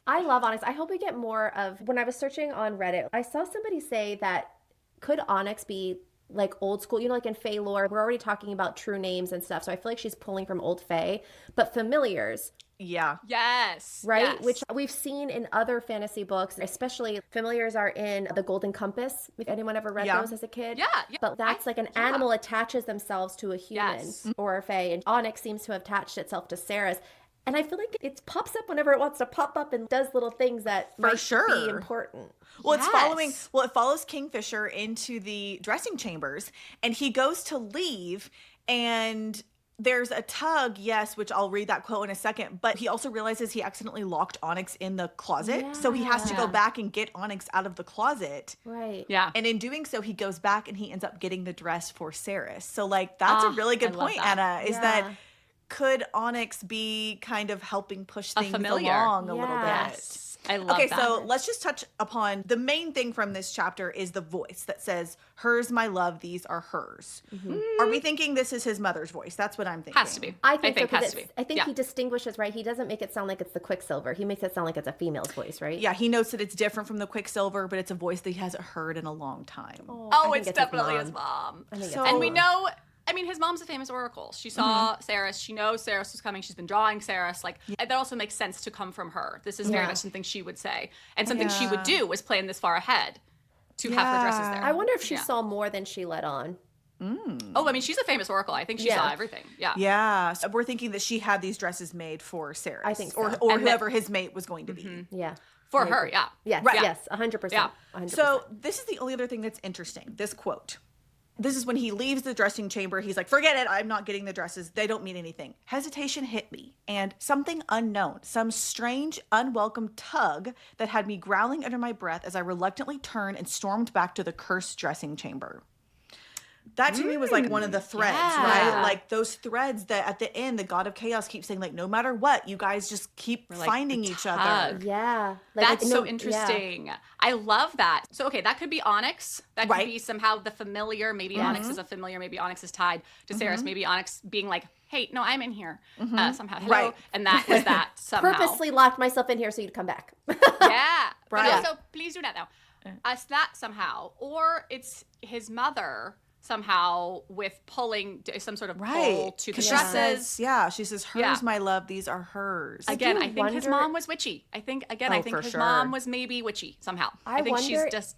I love Onyx. I hope we get more of, when I was searching on Reddit, I saw somebody say that could Onyx be like old school, like in Fae lore, we're already talking about true names and stuff. So I feel like she's pulling from old Fae, but familiars. Yeah. Yes. Right? Yes. Which we've seen in other fantasy books, especially familiars are in The Golden Compass. If anyone ever read those as a kid. Yeah. But that's like an animal attaches themselves to a human or a Fae. And Onyx seems to have attached itself to Saris. And I feel like it pops up whenever it wants to pop up and does little things that might be important. Well, it follows Kingfisher into the dressing chambers, and he goes to leave, and there's a tug, which I'll read that quote in a second, but he also realizes he accidentally locked Onyx in the closet, so he has to go back and get Onyx out of the closet. Right. Yeah. And in doing so, he goes back and he ends up getting the dress for Saris. So, like, that's a really good point, Anna, is that could Onyx be kind of helping push things along a little bit? I love that. So let's just touch upon the main thing from this chapter is the voice that says, hers, my love, these are hers. Are we thinking this is his mother's voice? That's what I'm thinking. Has to be. I think so, has to be. I think he distinguishes, right? He doesn't make it sound like it's the Quicksilver. He makes it sound like it's a female's voice, right? Yeah, he notes that it's different from the Quicksilver, but it's a voice that he hasn't heard in a long time. Oh, it's definitely his mom. And we know, I mean, his mom's a famous oracle. She saw Saris. She knows Saris was coming. She's been drawing Saris. Like, that also makes sense to come from her. This is very much something she would say. And something she would do was plan this far ahead to have her dresses there. I wonder if she saw more than she let on. Oh, I mean, she's a famous oracle. I think she saw everything. Yeah. Yeah. So we're thinking that she had these dresses made for Saris. I think so. Or whoever his mate was going to be. Yeah. For her, yeah. Yes, Right. yes, 100%. Yeah. 100%. So this is the only other thing that's interesting. This quote. This is when he leaves the dressing chamber. He's like, forget it. I'm not getting the dresses. They don't mean anything. Hesitation hit me. And something unknown, some strange, unwelcome tug that had me growling under my breath as I reluctantly turned and stormed back to the cursed dressing chamber. That to me was like one of the threads, right? Like those threads that at the end, the God of Chaos keeps saying like, no matter what, you guys just keep finding each other. Yeah. That's so interesting. Yeah. I love that. So, okay, that could be Onyx. That could be somehow the familiar. Maybe Onyx is a familiar. Maybe Onyx is tied to Saris. Maybe Onyx being like, hey, no, I'm in here somehow. Hello. Right. And that was that somehow. Purposely locked myself in here so you'd come back. Yeah. Right. But also, please do not now. Us that somehow. Or it's his mother somehow with pulling some sort of pull Right. to the 'Cause dresses. she says, hers, Yeah. my love, these are hers. Again, do I think his wonder- mom was witchy. I think for his sure. mom was maybe witchy somehow. I think she's wonder just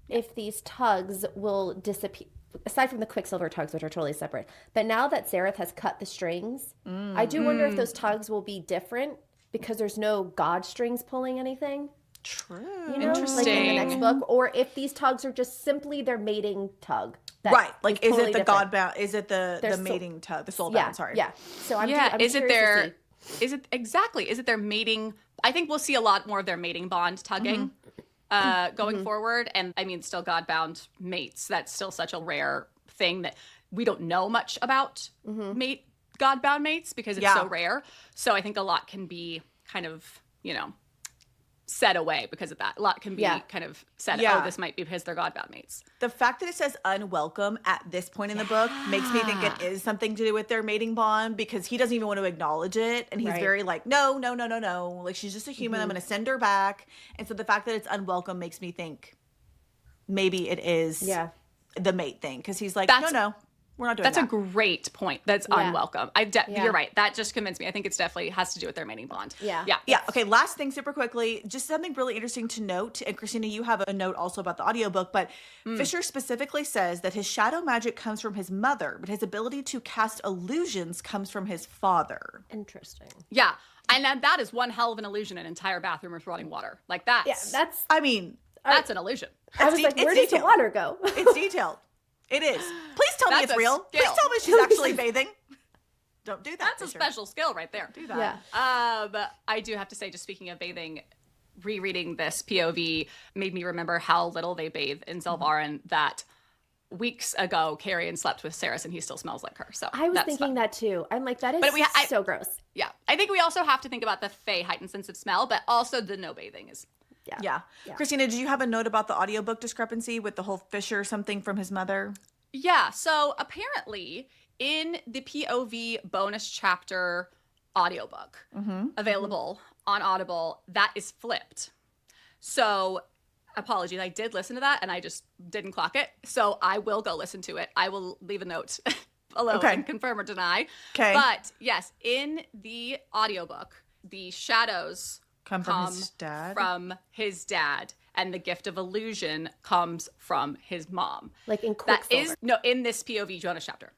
if these tugs will disappear, aside from the Quicksilver tugs, which are totally separate. But now that Zareth has cut the strings, I do wonder if those tugs will be different because there's no god strings pulling anything. True. You know, like in the next book, or if these tugs are just simply their mating tug. That Right. Like, is totally it the different. godbound? Is it the There's mating tug? The soulbound, Yeah, sorry. yeah. So I'm is it curious to their see. is it exactly? Is it their mating? I think we'll see a lot more of their mating bond tugging going forward. And I mean, still godbound mates. That's still such a rare thing that we don't know much about godbound mates because it's so rare. So I think a lot can be kind of, set away because of that. A lot can be kind of said, this might be because they're godbound mates. The fact that it says unwelcome at this point in the book makes me think it is something to do with their mating bond, because he doesn't even want to acknowledge it. And he's very like, no. Like, she's just a human. I'm going to send her back. And so the fact that it's unwelcome makes me think maybe it is the mate thing. Because he's like, no, we're not doing that. That's a great point. That's unwelcome. You're right. That just convinced me. I think it's definitely has to do with their mating bond. Yeah. Okay, last thing super quickly, just something really interesting to note. And Christina, you have a note also about the audiobook, but Fisher specifically says that his shadow magic comes from his mother, but his ability to cast illusions comes from his father. Interesting. Yeah. And that is one hell of an illusion, an entire bathroom with running water. Like that's I mean, that's an illusion. I was like, where does the water go? It's detailed. It is. Please tell me it's real. Please tell me she's actually bathing. Don't do that. That's a special skill right there. Do that. Yeah. I do have to say, just speaking of bathing, rereading this POV made me remember how little they bathe in Zelvarin, that weeks ago Carrion slept with Saris and he still smells like her. So I was that's thinking fun. that too. I'm like, that is so gross. Yeah. I think we also have to think about the Fae heightened sense of smell, but also the no bathing is. Yeah. Christina, did you have a note about the audiobook discrepancy with the whole Fisher something from his mother? Yeah. So apparently in the POV bonus chapter audiobook available on Audible, that is flipped. So apologies, I did listen to that and I just didn't clock it. So I will go listen to it. I will leave a note below and confirm or deny. Okay. But yes, in the audiobook, the shadows Come from his dad. And the gift of illusion comes from his mom. Like in Quicksilver. In this POV Jonas chapter.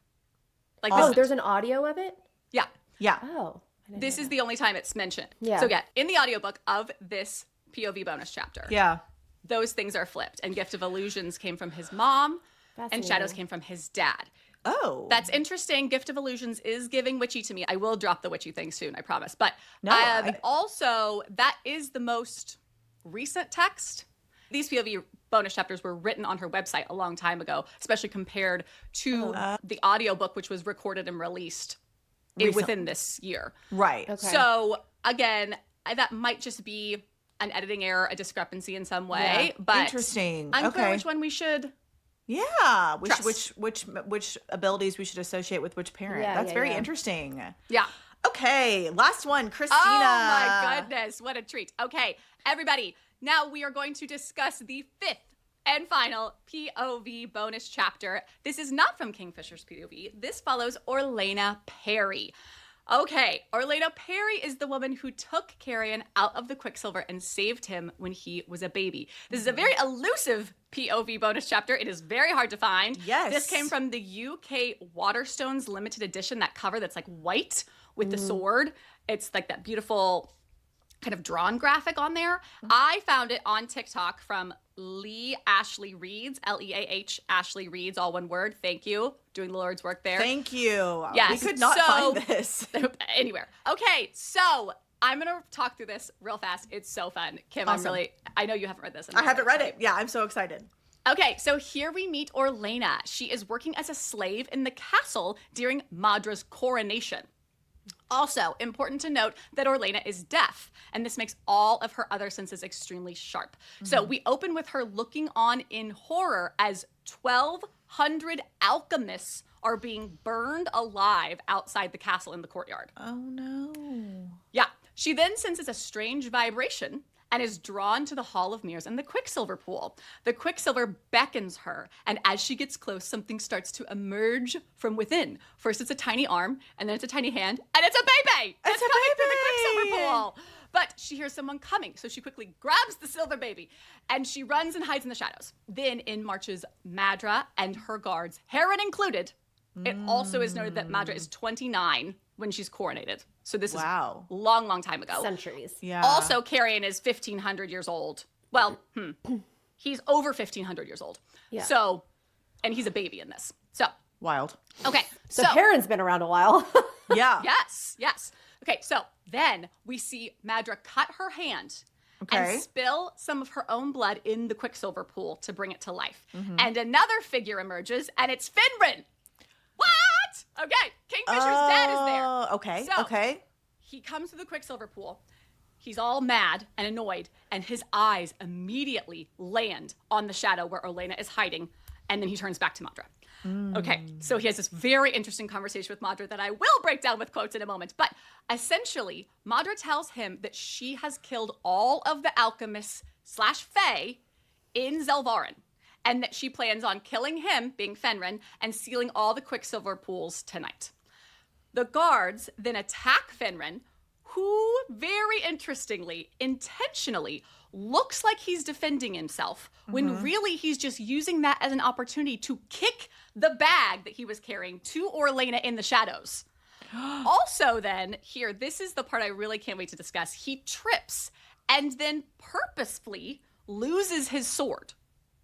Like there's an audio of it? Yeah. Oh. This is the only time it's mentioned. Yeah. So in the audiobook of this POV bonus chapter. Yeah. Those things are flipped. And gift of illusions came from his mom and shadows came from his dad. Oh. That's interesting. Gift of illusions is giving witchy to me. I will drop the witchy thing soon, I promise. But also, that is the most recent text. These POV bonus chapters were written on her website a long time ago, especially compared to the audiobook, which was recorded and released within this year. Right. Okay. So again, that might just be an editing error, a discrepancy in some way. Yeah. But interesting. Unclear which one we should. Yeah, which abilities we should associate with which parent. That's very interesting. Yeah. Okay, last one, Christina. Oh my goodness, what a treat. Okay, everybody, now we are going to discuss the fifth and final POV bonus chapter. This is not from Kingfisher's POV. This follows Orlena Perry. Okay, Orlena Perry is the woman who took Carrion out of the Quicksilver and saved him when he was a baby. This is a very elusive POV bonus chapter. It is very hard to find. Yes. This came from the UK Waterstones limited edition, that cover that's like white with the sword. It's like that beautiful kind of drawn graphic on there. I found it on TikTok from Lee Ashley Reads, Leah Ashley Reads, all one word. Thank you. Doing the Lord's work there. Thank you. Yes. We could not find this. Anywhere. Okay, so I'm going to talk through this real fast. It's so fun. Kim, Awesome. I know you haven't read this. I haven't read it. Yeah, I'm so excited. Okay, so here we meet Orlena. She is working as a slave in the castle during Madra's coronation. Also, important to note that Orlena is deaf, and this makes all of her other senses extremely sharp. So we open with her looking on in horror as 1,200 alchemists are being burned alive outside the castle in the courtyard. Oh no. Yeah. She then senses a strange vibration and is drawn to the Hall of Mirrors and the Quicksilver pool. The Quicksilver beckons her, and as she gets close, something starts to emerge from within. First, it's a tiny arm, and then it's a tiny hand, and it's a baby! It's a coming through baby! the Quicksilver pool! But she hears someone coming, so she quickly grabs the silver baby, and she runs and hides in the shadows. Then in marches Madra and her guards, Heron included. It also is noted that Madra is 29 when she's coronated. So this is long, long time ago. Centuries. Yeah. Also, Carrion is 1,500 years old. Well, he's over 1,500 years old. Yeah. So, and he's a baby in this. So, Wild. okay. So Heron's been around a while. Yeah. Yes. Okay, so then we see Madra cut her hand and spill some of her own blood in the Quicksilver pool to bring it to life. And another figure emerges, and it's Finrin. What? Okay, Kingfisher's dad is there. Okay, So, okay. He comes to the Quicksilver pool. He's all mad and annoyed, and his eyes immediately land on the shadow where Orlena is hiding, and then he turns back to Madra. Okay, so he has this very interesting conversation with Madra that I will break down with quotes in a moment. But essentially, Madra tells him that she has killed all of the alchemists / Fae in Zelvarin, and that she plans on killing him, being Fenrin, and sealing all the Quicksilver pools tonight. The guards then attack Fenrin, who, very interestingly, intentionally looks like he's defending himself, when really he's just using that as an opportunity to kick the bag that he was carrying to Orlena in the shadows. Also then, here, this is the part I really can't wait to discuss. He trips and then purposefully loses his sword,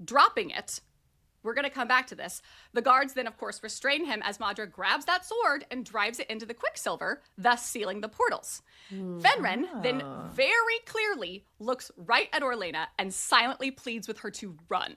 dropping it. We're going to come back to this. The guards then, of course, restrain him as Madra grabs that sword and drives it into the Quicksilver, thus sealing the portals. Fenrin then very clearly looks right at Orlena and silently pleads with her to run.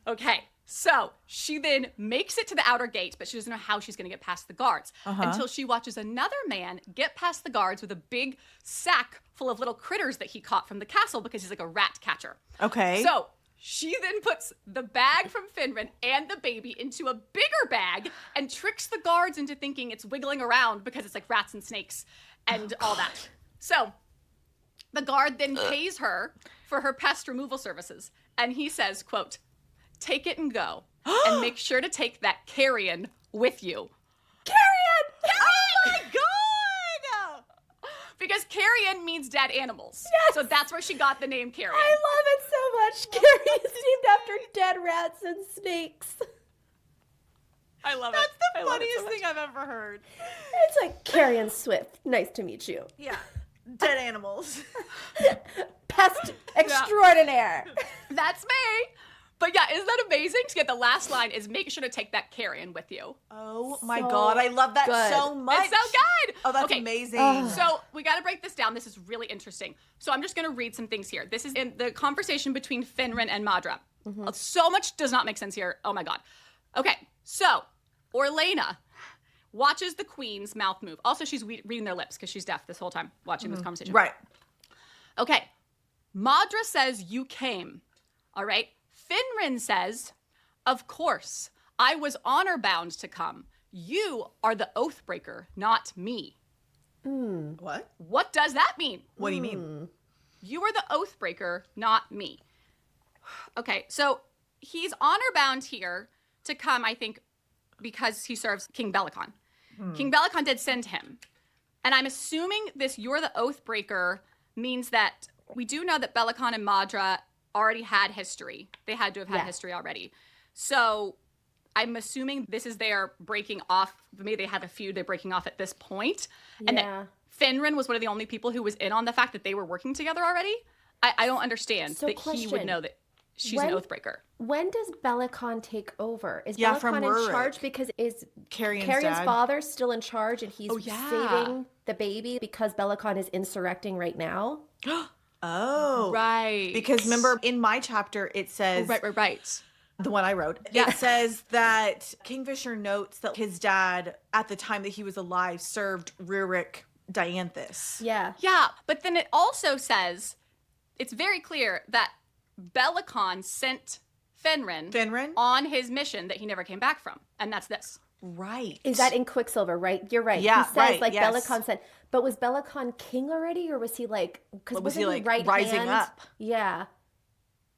Okay, so she then makes it to the outer gate, but she doesn't know how she's going to get past the guards until she watches another man get past the guards with a big sack full of little critters that he caught from the castle because he's like a rat catcher. Okay. So she then puts the bag from Finrin and the baby into a bigger bag and tricks the guards into thinking it's wiggling around because it's like rats and snakes and all that. So the guard then pays her for her pest removal services. And he says, quote, "Take it and go. And make sure to take that carrion with you." Carrion! Oh my God! Because carrion means dead animals. Yes! So that's where she got the name carrion. I love it so much. Carrion's named after dead rats and snakes. I love That's it. the I love it funniest so much. thing I've ever heard. It's like Carrion Swift. Nice to meet you. Yeah. Dead animals. Pest extraordinaire. That's me. But yeah, isn't that amazing? To get the last line is make sure to take that carrion with you. Oh my So God. I love that good. so much. It's so good. Oh, that's Okay, amazing. So we got to break this down. This is really interesting. So I'm just going to read some things here. This is in the conversation between Finrin and Madra. So much does not make sense here. Oh my God. Okay, so Orlena watches the queen's mouth move. Also, she's reading their lips because she's deaf this whole time watching this conversation. Right. Okay. Madra says, "You came." All right. Finrin says, "Of course. I was honor bound to come. You are the Oathbreaker, not me." What? What does that mean? What do you mean? You are the Oathbreaker, not me. Okay, so he's honor bound here to come, I think, because he serves King Bellicon. King Bellicon did send him. And I'm assuming this "you're the Oathbreaker" means that we do know that Bellicon and Madra already had history. They had to have had history already. So I'm assuming this is their breaking off. Maybe they have a feud. They're breaking off at this point. And that Finrin was one of the only people who was in on the fact that they were working together already. I don't understand So that he would know that she's an Oathbreaker. When does Bellicon take over? Is Yeah, from Bellicon in Rurik. charge because is Carrion's dad. father still in charge and he's Oh, yeah. saving the baby because Bellicon is insurrecting right now? Oh. Right. Because remember, in my chapter, it says, Right. the one I wrote, Yeah. it says that Kingfisher notes that his dad, at the time that he was alive, served Rurik Dianthus. Yeah. Yeah, but then it also says, it's very clear that Bellicon sent Fenrin on his mission that he never came back from. And that's this. Right. Is that in Quicksilver, right? You're right. Yeah, he says right, like yes. Bellicon said, But was Bellicon king already, or was he like? Because Was he like right rising hand? up? Yeah.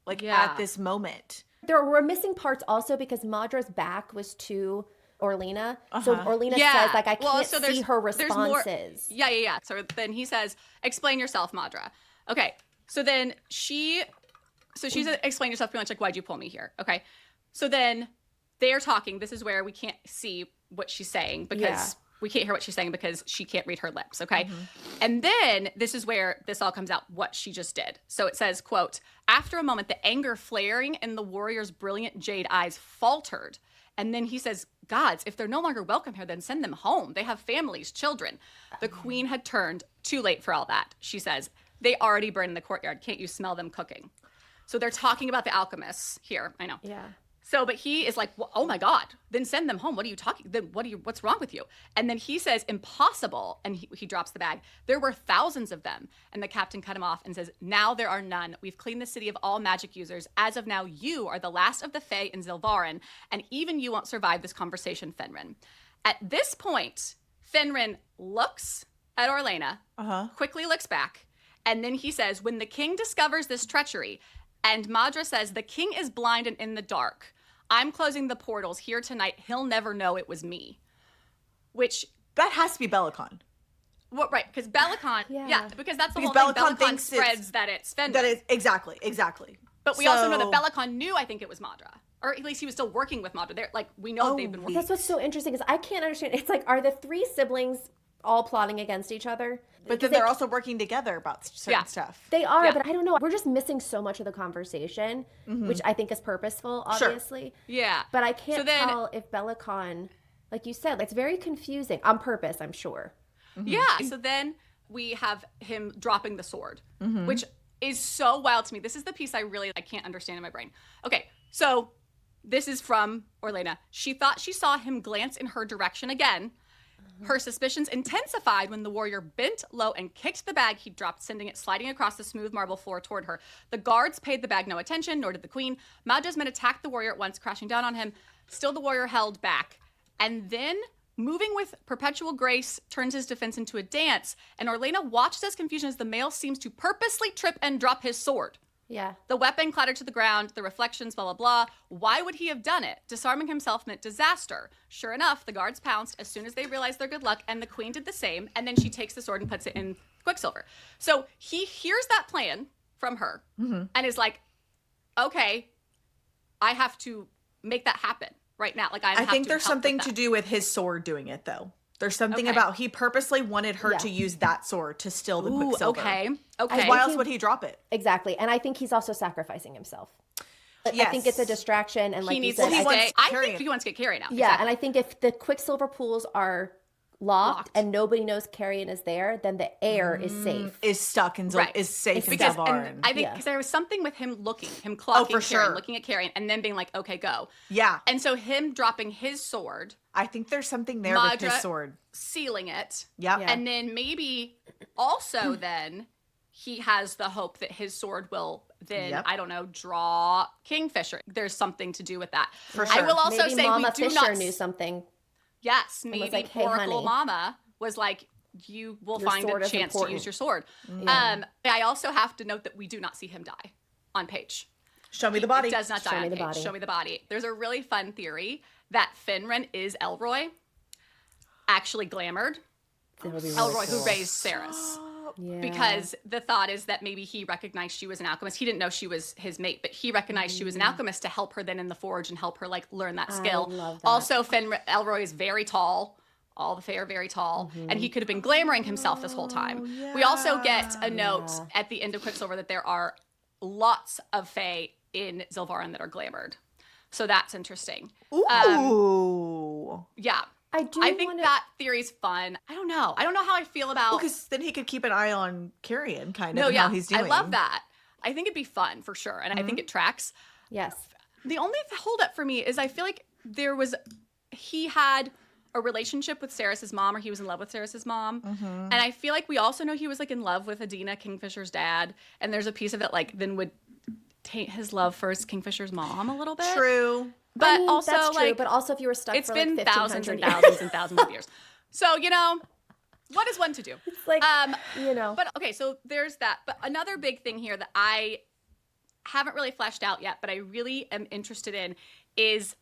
Like Yeah. at this moment. There were missing parts also because Madra's back was to Orlena. So Orlena says, like, I can't see her responses. Yeah. So then he says, explain yourself, Madra. Okay. So then she's explain yourself pretty much like, why'd you pull me here? Okay. So then they're talking. This is where we can't see what she's saying because we can't hear what she's saying because she can't read her lips. Okay. And then this is where this all comes out, what she just did. So it says, quote, after a moment, the anger flaring in the warrior's brilliant jade eyes faltered. And then he says, gods, if they're no longer welcome here, then send them home. They have families, children. The queen had turned. Too late for all that. She says, they already burned in the courtyard. Can't you smell them cooking? So they're talking about the alchemists here. I know. Yeah. So, but he is like, well, oh my God, then send them home. What are you talking? Then what's wrong with you? And then he says, impossible. And he drops the bag. There were thousands of them. And the captain cut him off and says, now there are none. We've cleaned the city of all magic users. As of now, you are the last of the Fae in Zilvarin. And even you won't survive this conversation, Fenrin. At this point, Fenrin looks at Orlena, quickly looks back. And then he says, when the king discovers this treachery, and Madra says, the king is blind and in the dark. I'm closing the portals here tonight. He'll never know it was me. Which... That has to be Bellicon. What, right, because Bellicon... Yeah, because that's the Because whole thing. Bellicon Bellicon thinks spreads that it's Fenrir. That is, exactly. But we also know that Bellicon knew, I think it was Madra. Or at least he was still working with Madra. They're, like, we know they've been working. That's what's so interesting is I can't understand. It's like, are the three siblings all plotting against each other? But then they're also working together about certain stuff. They are, but I don't know. We're just missing so much of the conversation, which I think is purposeful, obviously. Yeah. But I can't tell if Bellicon, like you said, it's very confusing. On purpose, I'm sure. Yeah. So then we have him dropping the sword, which is so wild to me. This is the piece I can't understand in my brain. Okay, so this is from Orlena. She thought she saw him glance in her direction again. Her suspicions intensified when the warrior bent low and kicked the bag he dropped, sending it sliding across the smooth marble floor toward her. The guards paid the bag no attention, nor did the queen. Madra's men attacked the warrior at once, crashing down on him. Still, the warrior held back. And then, moving with perpetual grace, turns his defense into a dance, and Orlena watches as confusion as the male seems to purposely trip and drop his sword. Yeah. The weapon clattered to the ground, the reflections, blah, blah, blah. Why would he have done it? Disarming himself meant disaster. Sure enough, the guards pounced as soon as they realized their good luck, and the queen did the same, and then she takes the sword and puts it in Quicksilver. So he hears that plan from her and is like, okay, I have to make that happen right now. Like I think there's something to do with his sword doing it, though. There's something about he purposely wanted her to use that sword to steal the Quicksilver. Okay. Why else would he drop it? Exactly. And I think he's also sacrificing himself. Yes. I think it's a distraction. And like he needs you said, to I think he wants to get Carrie now. Yeah, and I think if the Quicksilver pools are locked and nobody knows Carrion is there, then the air is safe. Is stuck in is safe in because Zilvarin. and I think because there was something with him clocking Carrion, looking at Carrion, and then being like, okay, go. Yeah. And so him dropping his sword. I think there's something there with his sword. Sealing it. Yep. Yeah. And then maybe also then he has the hope that his sword will then, I don't know, draw Kingfisher. There's something to do with that. For sure. I will also maybe say Mama we do Fisher not knew something. Yes, maybe like, hey, Oracle honey. Mama was like, you will Your find sword a is chance to important. use your sword. I also have to note that we do not see him die on page. Show me the body. He does not die Show on me the page. body. Show me the body. There's a really fun theory that Fenrin is Elroy, actually glamored. That would be really Elroy cool. who raised Ceres. Yeah. Because the thought is that maybe he recognized she was an alchemist. He didn't know she was his mate, but he recognized she was an alchemist to help her then in the forge and help her like learn that skill. love that. Also, Elroy is very tall. All the Fae are very tall, and he could have been glamoring himself this whole time. We also get a note at the end of Quicksilver that there are lots of Fae in Zilvarin that are glamored. So that's interesting. Ooh. Yeah. I think that theory's fun. I don't know. I don't know how I feel about... Because then he could keep an eye on Carrion, kind of, No, and how he's doing. I love that. I think it'd be fun, for sure, and I think it tracks. Yes. The only holdup for me is I feel like he had a relationship with Ceres's mom, or he was in love with Ceres's mom. And I feel like we also know he was like in love with Adina, Kingfisher's dad. And there's a piece of it like then would taint his love for Kingfisher's mom a little bit. True. But I mean, also that's true, like but also if you were stuck it's for been like thousands and 1,500 thousands and thousands of years. So, you know, What is one to do? It's like, you know. But okay, so there's that. But another big thing here that I haven't really fleshed out yet, but I really am interested in is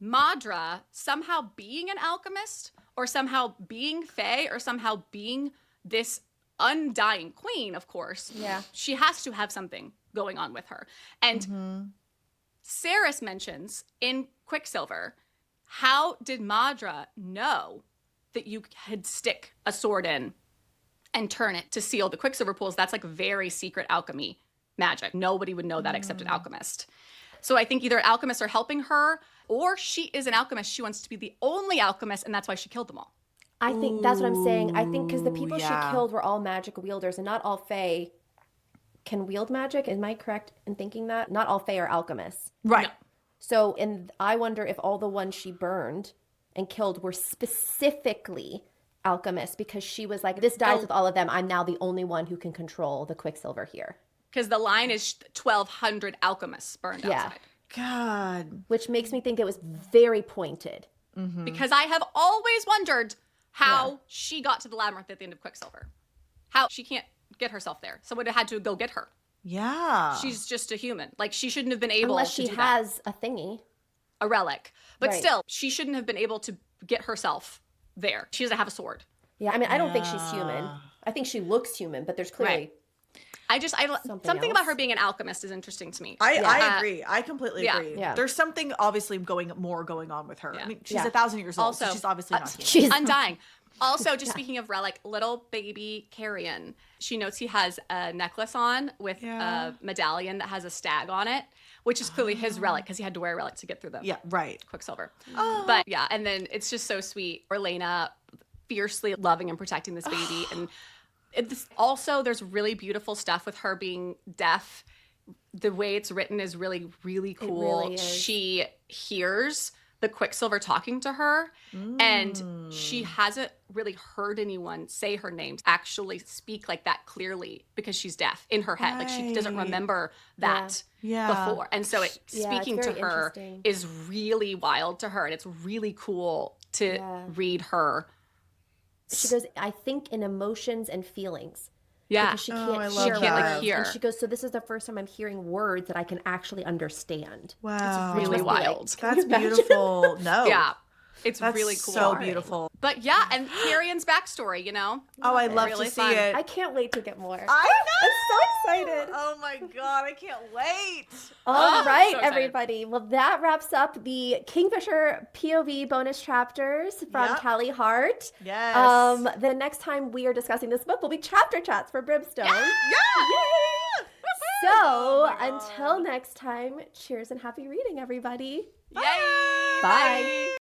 Madra somehow being an alchemist or somehow being Fae or somehow being this undying queen, of course. Yeah. She has to have something going on with her. And Saris mentions in Quicksilver, how did Madra know that you could stick a sword in and turn it to seal the Quicksilver pools? That's like very secret alchemy magic. Nobody would know that except an alchemist. So I think either alchemists are helping her or she is an alchemist. She wants to be the only alchemist, and that's why she killed them all. I think that's what I'm saying. I think because the people yeah. she killed were all magic wielders, and not all Fae can wield magic. Am I correct in thinking that? Not all Fae are alchemists. Right. No. So, and I wonder if all the ones she burned and killed were specifically alchemists, because she was like, this dies with all of them. I'm now the only one who can control the Quicksilver here. Because the line is 1,200 alchemists burned Yeah. outside. God. Which makes me think it was very pointed. Because I have always wondered how she got to the labyrinth at the end of Quicksilver. How she can't get herself there. Someone had to go get her. Yeah. She's just a human. Like, she shouldn't have been able Unless to she do that. has a thingy. A relic. But Right. still, she shouldn't have been able to get herself there. She doesn't have a sword. Yeah, I mean, I don't think she's human. I think she looks human, but there's clearly... Right. Something about her being an alchemist is interesting to me. I agree. I completely agree. Yeah. There's something obviously going on with her. Yeah. I mean, she's Yeah. 1,000 years old, Also, so she's obviously not human. She's Undying. Also, just speaking of relic, little baby Carrion, she notes he has a necklace on with Yeah. a medallion that has a stag on it, which is clearly his relic because he had to wear a relic to get through the Yeah, right. Quicksilver. But yeah, and then it's just so sweet. Orlena fiercely loving and protecting this baby. And also, there's really beautiful stuff with her being deaf. The way it's written is really, really cool. really is. She hears the Quicksilver talking to her, and she hasn't really heard anyone say her name, actually speak like that clearly, because she's deaf in her head. Like, she doesn't Right. remember that Yeah. before. And so Yeah, it's speaking to very her interesting. is really wild to her, and it's really cool to read her. She goes, I think in emotions and feelings. Yeah. Because she can't I hear love She can't, like, words. hear. And she goes, so this is the first time I'm hearing words that I can actually understand. Wow. Really must be like- wild. That's Can you imagine? beautiful. No. Yeah. It's That's really cool. so beautiful. But yeah, and Carrion's backstory, you know? Oh, I love Really to see fun. it. I can't wait to get more. I know. I'm so excited. Oh my God, I can't wait. All right, so excited. everybody. Well, that wraps up the Kingfisher POV bonus chapters from Yep. Callie Hart. Yes. The next time we are discussing this book will be chapter chats for Brimstone. Yeah. Yay! So, Oh my God. until next time, cheers and happy reading, everybody. Yay! Bye.